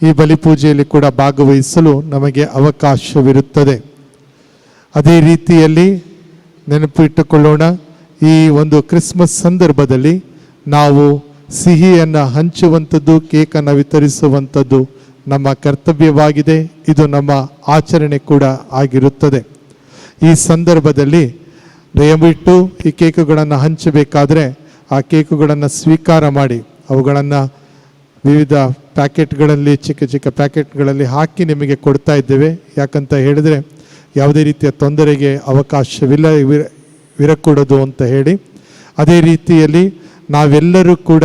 ಈ ಬಲಿಪೂಜೆಯಲ್ಲಿ ಕೂಡ ಭಾಗವಹಿಸಲು ನಮಗೆ ಅವಕಾಶವಿರುತ್ತದೆ. ಅದೇ ರೀತಿಯಲ್ಲಿ ನೆನಪಿಟ್ಟುಕೊಳ್ಳೋಣ, ಈ ಒಂದು ಕ್ರಿಸ್ಮಸ್ ಸಂದರ್ಭದಲ್ಲಿ ನಾವು ಸಿಹಿಯನ್ನು ಹಂಚುವಂಥದ್ದು, ಕೇಕನ್ನು ವಿತರಿಸುವಂಥದ್ದು ನಮ್ಮ ಕರ್ತವ್ಯವಾಗಿದೆ. ಇದು ನಮ್ಮ ಆಚರಣೆ ಕೂಡ ಆಗಿರುತ್ತದೆ. ಈ ಸಂದರ್ಭದಲ್ಲಿ ದಯವಿಟ್ಟು ಈ ಕೇಕುಗಳನ್ನು ಹಂಚಬೇಕಾದರೆ ಆ ಕೇಕುಗಳನ್ನು ಸ್ವೀಕಾರ ಮಾಡಿ ಅವುಗಳನ್ನು ವಿವಿಧ ಪ್ಯಾಕೆಟ್ಗಳಲ್ಲಿ ಚಿಕ್ಕ ಚಿಕ್ಕ ಪ್ಯಾಕೆಟ್ಗಳಲ್ಲಿ ಹಾಕಿ ನಿಮಗೆ ಕೊಡ್ತಾ ಇದ್ದೇವೆ. ಯಾಕಂತ ಹೇಳಿದರೆ ಯಾವುದೇ ರೀತಿಯ ತೊಂದರೆಗೆ ಅವಕಾಶವಿರಕೂಡದು ಅಂತ ಹೇಳಿ. ಅದೇ ರೀತಿಯಲ್ಲಿ ನಾವೆಲ್ಲರೂ ಕೂಡ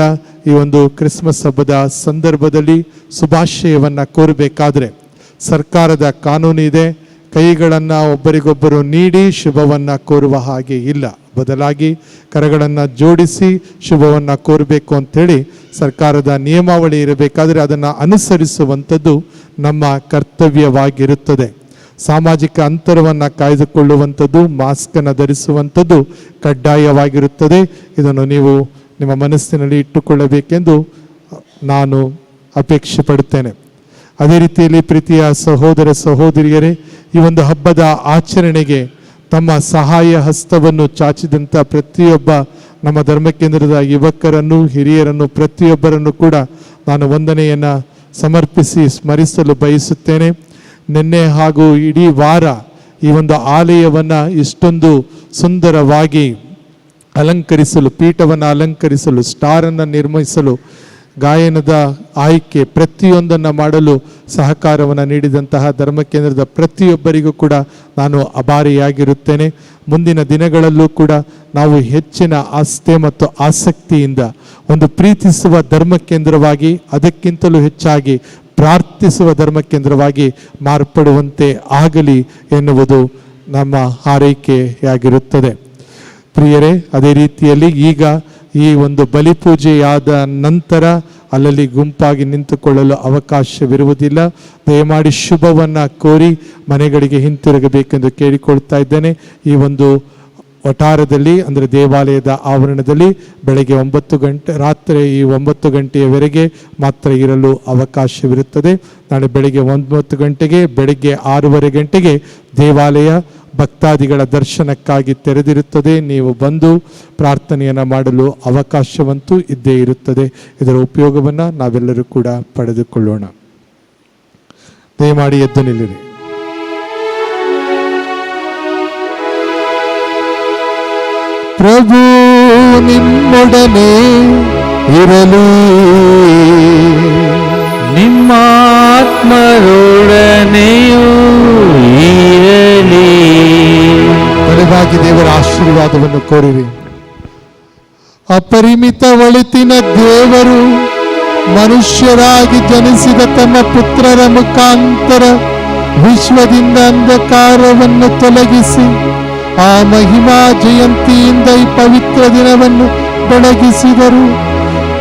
ಈ ಒಂದು ಕ್ರಿಸ್ಮಸ್ ಹಬ್ಬದ ಸಂದರ್ಭದಲ್ಲಿ ಶುಭಾಶಯವನ್ನು ಕೋರಬೇಕಾದ್ರೆ ಸರ್ಕಾರದ ಕಾನೂನು ಇದೆ. ಕೈಗಳನ್ನು ಒಬ್ಬರಿಗೊಬ್ಬರು ನೀಡಿ ಶುಭವನ್ನು ಕೋರುವ ಹಾಗೆ ಇಲ್ಲ, ಬದಲಾಗಿ ಕರಗಳನ್ನು ಜೋಡಿಸಿ ಶುಭವನ್ನು ಕೋರಬೇಕು ಅಂಥೇಳಿ ಸರ್ಕಾರದ ನಿಯಮಾವಳಿ ಇರಬೇಕಾದರೆ ಅದನ್ನು ಅನುಸರಿಸುವಂಥದ್ದು ನಮ್ಮ ಕರ್ತವ್ಯವಾಗಿರುತ್ತದೆ. ಸಾಮಾಜಿಕ ಅಂತರವನ್ನು ಕಾಯ್ದುಕೊಳ್ಳುವಂಥದ್ದು, ಮಾಸ್ಕನ್ನು ಧರಿಸುವಂಥದ್ದು ಕಡ್ಡಾಯವಾಗಿರುತ್ತದೆ. ಇದನ್ನು ನೀವು ನಿಮ್ಮ ಮನಸ್ಸಿನಲ್ಲಿ ಇಟ್ಟುಕೊಳ್ಳಬೇಕೆಂದು ನಾನು ಅಪೇಕ್ಷೆ ಪಡುತ್ತೇನೆ. ಅದೇ ರೀತಿಯಲ್ಲಿ ಪ್ರೀತಿಯ ಸಹೋದರ ಸಹೋದರಿಯರೇ, ಈ ಒಂದು ಹಬ್ಬದ ಆಚರಣೆಗೆ ತಮ್ಮ ಸಹಾಯ ಹಸ್ತವನ್ನು ಚಾಚಿದಂಥ ಪ್ರತಿಯೊಬ್ಬ ನಮ್ಮ ಧರ್ಮಕೇಂದ್ರದ ಯುವಕರನ್ನು, ಹಿರಿಯರನ್ನು, ಪ್ರತಿಯೊಬ್ಬರನ್ನು ಕೂಡ ನಾನು ವಂದನೆಯನ್ನು ಸಮರ್ಪಿಸಿ ಸ್ಮರಿಸಲು ಬಯಸುತ್ತೇನೆ. ನಿನ್ನೆ ಹಾಗೂ ಇಡೀ ವಾರ ಈ ಒಂದು ಆಲಯವನ್ನು ಇಷ್ಟೊಂದು ಸುಂದರವಾಗಿ ಅಲಂಕರಿಸಲು, ಪೀಠವನ್ನು ಅಲಂಕರಿಸಲು, ಸ್ಟಾರನ್ನು ನಿರ್ಮಿಸಲು, ಗಾಯನದ ಆಯ್ಕೆ ಪ್ರತಿಯೊಂದನ್ನು ಮಾಡಲು ಸಹಕಾರವನ್ನು ನೀಡಿದಂತಹ ಧರ್ಮಕೇಂದ್ರದ ಪ್ರತಿಯೊಬ್ಬರಿಗೂ ಕೂಡ ನಾನು ಆಭಾರಿಯಾಗಿರುತ್ತೇನೆ. ಮುಂದಿನ ದಿನಗಳಲ್ಲೂ ಕೂಡ ನಾವು ಹೆಚ್ಚಿನ ಆಸ್ಥೆ ಮತ್ತು ಆಸಕ್ತಿಯಿಂದ ಒಂದು ಪ್ರೀತಿಸುವ ಧರ್ಮಕೇಂದ್ರವಾಗಿ, ಅದಕ್ಕಿಂತಲೂ ಹೆಚ್ಚಾಗಿ ಪ್ರಾರ್ಥಿಸುವ ಧರ್ಮಕೇಂದ್ರವಾಗಿ ಮಾರ್ಪಡುವಂತೆ ಆಗಲಿ ಎನ್ನುವುದು ನಮ್ಮ ಹಾರೈಕೆಯಾಗಿರುತ್ತದೆ. ಪ್ರಿಯರೇ, ಅದೇ ರೀತಿಯಲ್ಲಿ ಈಗ ಈ ಒಂದು ಬಲಿಪೂಜೆಯಾದ ನಂತರ ಅಲ್ಲಲ್ಲಿ ಗುಂಪಾಗಿ ನಿಂತುಕೊಳ್ಳಲು ಅವಕಾಶವಿರುವುದಿಲ್ಲ. ದಯಮಾಡಿ ಶುಭವನ್ನು ಕೋರಿ ಮನೆಗಳಿಗೆ ಹಿಂತಿರುಗಬೇಕೆಂದು ಕೇಳಿಕೊಳ್ತಾ ಇದ್ದೇನೆ. ಈ ಒಂದು ವಠಾರದಲ್ಲಿ ಅಂದರೆ ದೇವಾಲಯದ ಆವರಣದಲ್ಲಿ ಬೆಳಗ್ಗೆ 9 ಗಂಟೆ ರಾತ್ರಿ 9 ಗಂಟೆಯವರೆಗೆ ಮಾತ್ರ ಇರಲು ಅವಕಾಶವಿರುತ್ತದೆ. ನಾಳೆ ಬೆಳಗ್ಗೆ 9 ಗಂಟೆಗೆ, ಬೆಳಗ್ಗೆ 6:30 ಗಂಟೆಗೆ ದೇವಾಲಯ ಭಕ್ತಾದಿಗಳ ದರ್ಶನಕ್ಕಾಗಿ ತೆರೆದಿರುತ್ತದೆ. ನೀವು ಬಂದು ಪ್ರಾರ್ಥನೆಯನ್ನು ಮಾಡಲು ಅವಕಾಶವಂತೂ ಇದ್ದೇ ಇರುತ್ತದೆ. ಇದರ ಉಪಯೋಗವನ್ನು ನಾವೆಲ್ಲರೂ ಕೂಡ ಪಡೆದುಕೊಳ್ಳೋಣ. ದಯಮಾಡಿ ಎದ್ದು ನಿಲ್ಲಿರಿ. ಪ್ರಭು ನಿಮ್ಮೊಡನೆ ಇರಲಿ, ನಿಮ್ಮ ಆತ್ಮರೊಡನೆಯೂ ಇರಲಿ. ಬಲವಾಗಿ ದೇವರ ಆಶೀರ್ವಾದವನ್ನು ಕೋರಿರಿ. ಅಪರಿಮಿತ ಒಳಿತಿನ ದೇವರು ಮನುಷ್ಯರಾಗಿ ಜನಿಸಿದ ತನ್ನ ಪುತ್ರರ ಮುಖಾಂತರ ವಿಶ್ವದಿಂದ ಅಂಧಕಾರವನ್ನು ತೊಲಗಿಸಿ ಆ ಮಹಿಮಾ ಜಯಂತಿಯಿಂದ ಈ ಪವಿತ್ರ ದಿನವನ್ನು ಬೆಳಗಿಸಿದರು.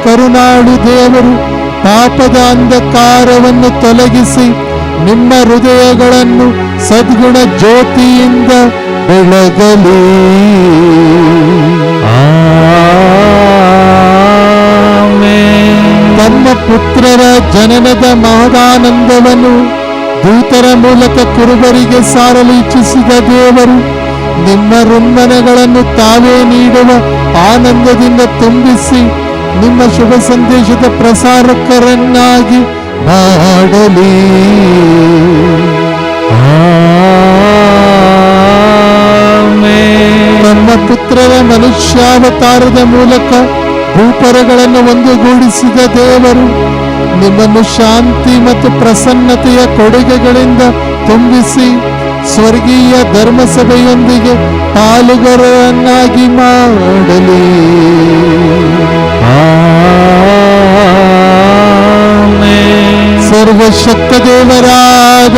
ಕರುಣಾಳು ದೇವರು ಪಾಪದ ಅಂಧಕಾರವನ್ನು ತೊಲಗಿಸಿ ನಿಮ್ಮ ಹೃದಯಗಳನ್ನು ಸದ್ಗುಣ ಜ್ಯೋತಿಯಿಂದ ಬೆಳಗಲಿ. ಜನನದ ಮಹದಾನಂದವನ್ನು ದೂತರ ಮೂಲಕ ಕುರುಬರಿಗೆ ಸಾರಲು ಇಚ್ಛಿಸಿದ ದೇವರು ನಿಮ್ಮ ಋನ್ಮನೆಗಳನ್ನು ತಾವೇ ನೀಡುವ ಆನಂದದಿಂದ ತುಂಬಿಸಿ ನಿಮ್ಮ ಶುಭ ಸಂದೇಶದ ಪ್ರಸಾರಕರನ್ನಾಗಿ ಮಾಡಲಿ. ತನ್ನ ಪುತ್ರರ ಮನುಷ್ಯಾವತಾರದ ಮೂಲಕ ಭೂಪರಗಳನ್ನು ಒಂದುಗೂಡಿಸಿದ ದೇವರು ನಿಮ್ಮನ್ನು ಶಾಂತಿ ಮತ್ತು ಪ್ರಸನ್ನತೆಯ ಕೊಡುಗೆಗಳಿಂದ ತುಂಬಿಸಿ ಸ್ವರ್ಗೀಯ ಧರ್ಮಸಭೆಯೊಂದಿಗೆ ಪಾಲುಗಾರರನ್ನಾಗಿ ಮಾಡಲಿ. ಸರ್ವಶಕ್ತ ದೇವರಾದ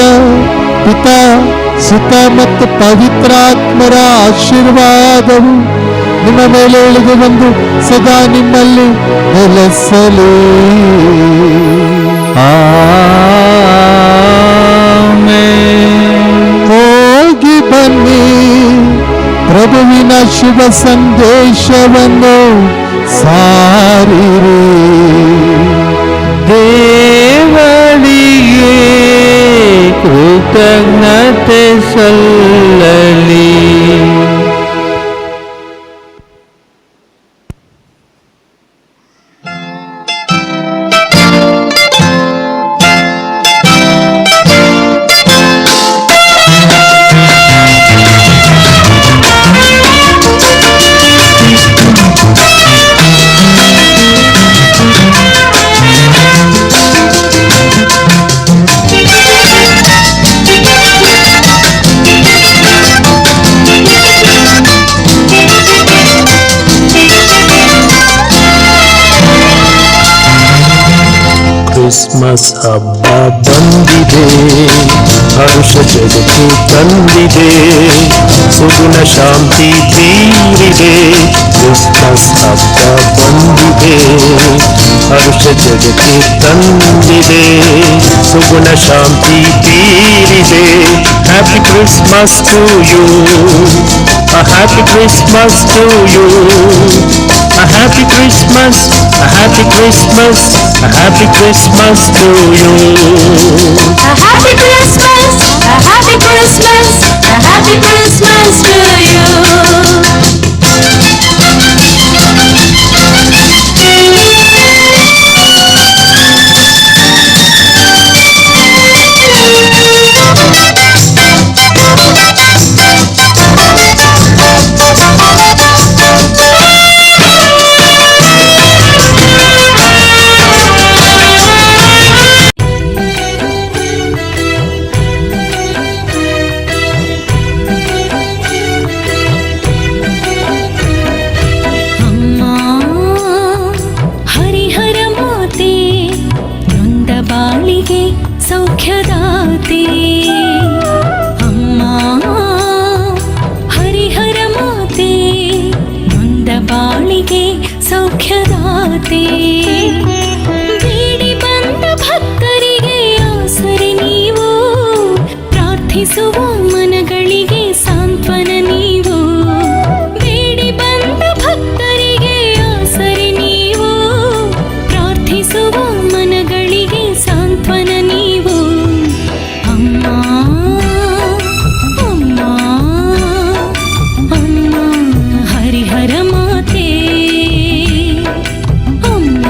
ಪಿತಾ, ಸುತ ಮತ್ತು ಪವಿತ್ರಾತ್ಮರ ಆಶೀರ್ವಾದವು ನಿಮ್ಮ ಮೇಲೆ ಇಳಿದು ಬಂದು ಸದಾ ನಿಮ್ಮಲ್ಲಿ ನೆಲೆಸಲಿ. ಹೋಗಿ ಬನ್ನಿ, ಪ್ರಭುವಿನ ಶುಭ ಸಂದೇಶವನ್ನು ಸಾರಿರಿ. ದೇವರಿಗೆ ಕೃತಜ್ಞತೆ ಸಲ್ಲಲಿ. ಕ್ರಿಸ್ಮಸ್ ಹಬ್ಬ ಬಂದಿದೆ, ಹರುಷ ಜಗತ್ತು ತಂದಿದೆ, ಸುಗುಣ ಶಾಂತಿ ಬೀರಿದೆ. ಕ್ರಿಸ್ಮಸ್ ಹಬ್ಬ ಬಂದಿದೆ, ಹರುಷ ಜಗತ್ತು ತಂದಿದೆ, ಸುಗುಣ ಶಾಂತಿ ಬೀರಿದೆ. Happy Christmas to you, a happy Christmas to you, a happy Christmas, a happy Christmas, a happy Christmas to you. A happy Christmas, a happy Christmas, a happy Christmas to you. ಸೌಖ್ಯದಾತೆ ಅಮ್ಮ ಹರಿಹರ ಮಾತೆ, ನೊಂದ ಬಾಳಿಗೆ ಸೌಖ್ಯದಾತೆ. ಬೇಡಿ ಬಂದ ಭಕ್ತರಿಗೆ ಆಸರೆ ನೀವು, ಪ್ರಾರ್ಥಿಸುವ ಮನಗಳಿಗೆ ಸಾಂತ್ವನ ನೀವು. ಬೇಡಿ ಬಂದ ಭಕ್ತರಿಗೆ ಆಸರೆ ನೀವು, ಪ್ರಾರ್ಥಿಸುವ ಮನಗಳಿಗೆ ಸಾಂತ್ವನ ನೀವು. ಅಮ್ಮ ಅಮ್ಮ ಅಮ್ಮ ಹರಿಹರ ಮಾತೆ, ಅಮ್ಮ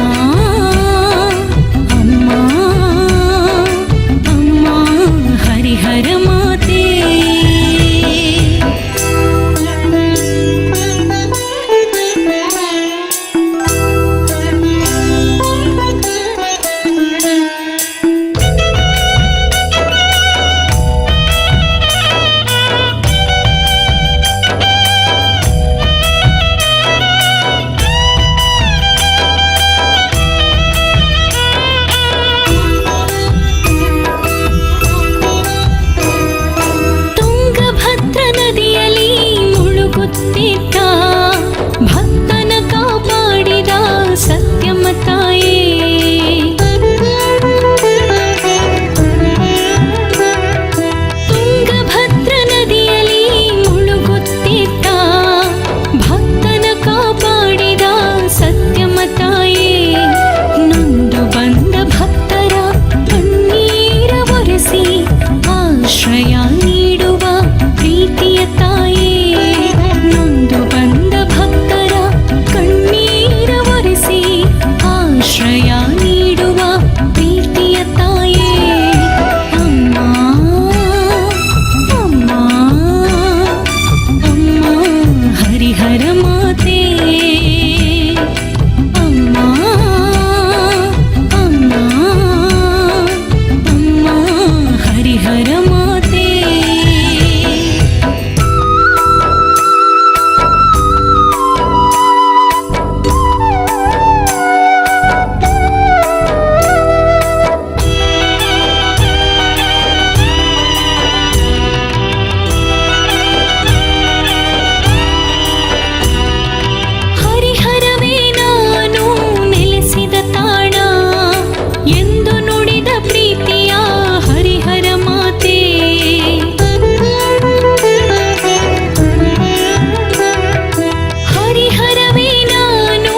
ಹರಿಹರವೇ ನಾನು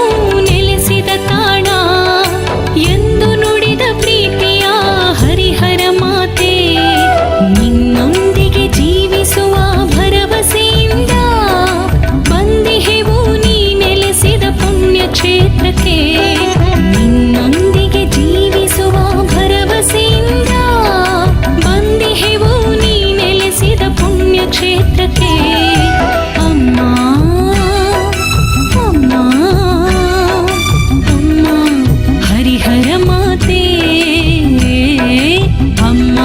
ನೆಲೆಸಿದ ತಾಣ ಎಂದು ನುಡಿದ ಪ್ರೀತಿಯ ಹರಿಹರ ಮಾತೆ, ನಿನ್ನೊಂದಿಗೆ ಜೀವಿಸುವ ಭರವಸೆಯಿಂದ ಬಂದಿಹೆವು ನೀ ನೆಲೆಸಿದ ಪುಣ್ಯ ಕ್ಷೇತ್ರಕ್ಕೆ. ನಿನ್ನೊಂದಿಗೆ ಜೀವಿಸುವ ಭರವಸೆಯಿಂದ ಬಂದಿಹೆವು ನೀ ನೆಲೆಸಿದ ಪುಣ್ಯ ಕ್ಷೇತ್ರಕ್ಕೆ. ಅಮ್ಮ ಅಮ್ಮ ಅಮ್ಮ ಹರಿಹರ ಮಾತೆ, ಅಮ್ಮ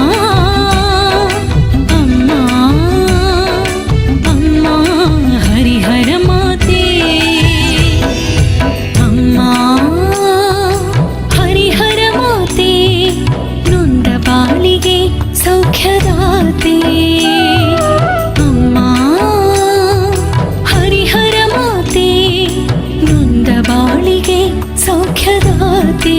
ಅಮ್ಮ ಅಮ್ಮ ಹರಿಹರ ಮಾತೆ, ಅಮ್ಮ ಹರಿಹರ ಮಾತೆ, ನೊಂದ ಬಾಳಿಗೆ ಸೌಖ್ಯದಾತೆ. ಅಮ್ಮ ಹರಿಹರ ಮಾತೆ, ನೊಂದ ಬಾಳಿಗೆ ಸೌಖ್ಯದಾತೆ.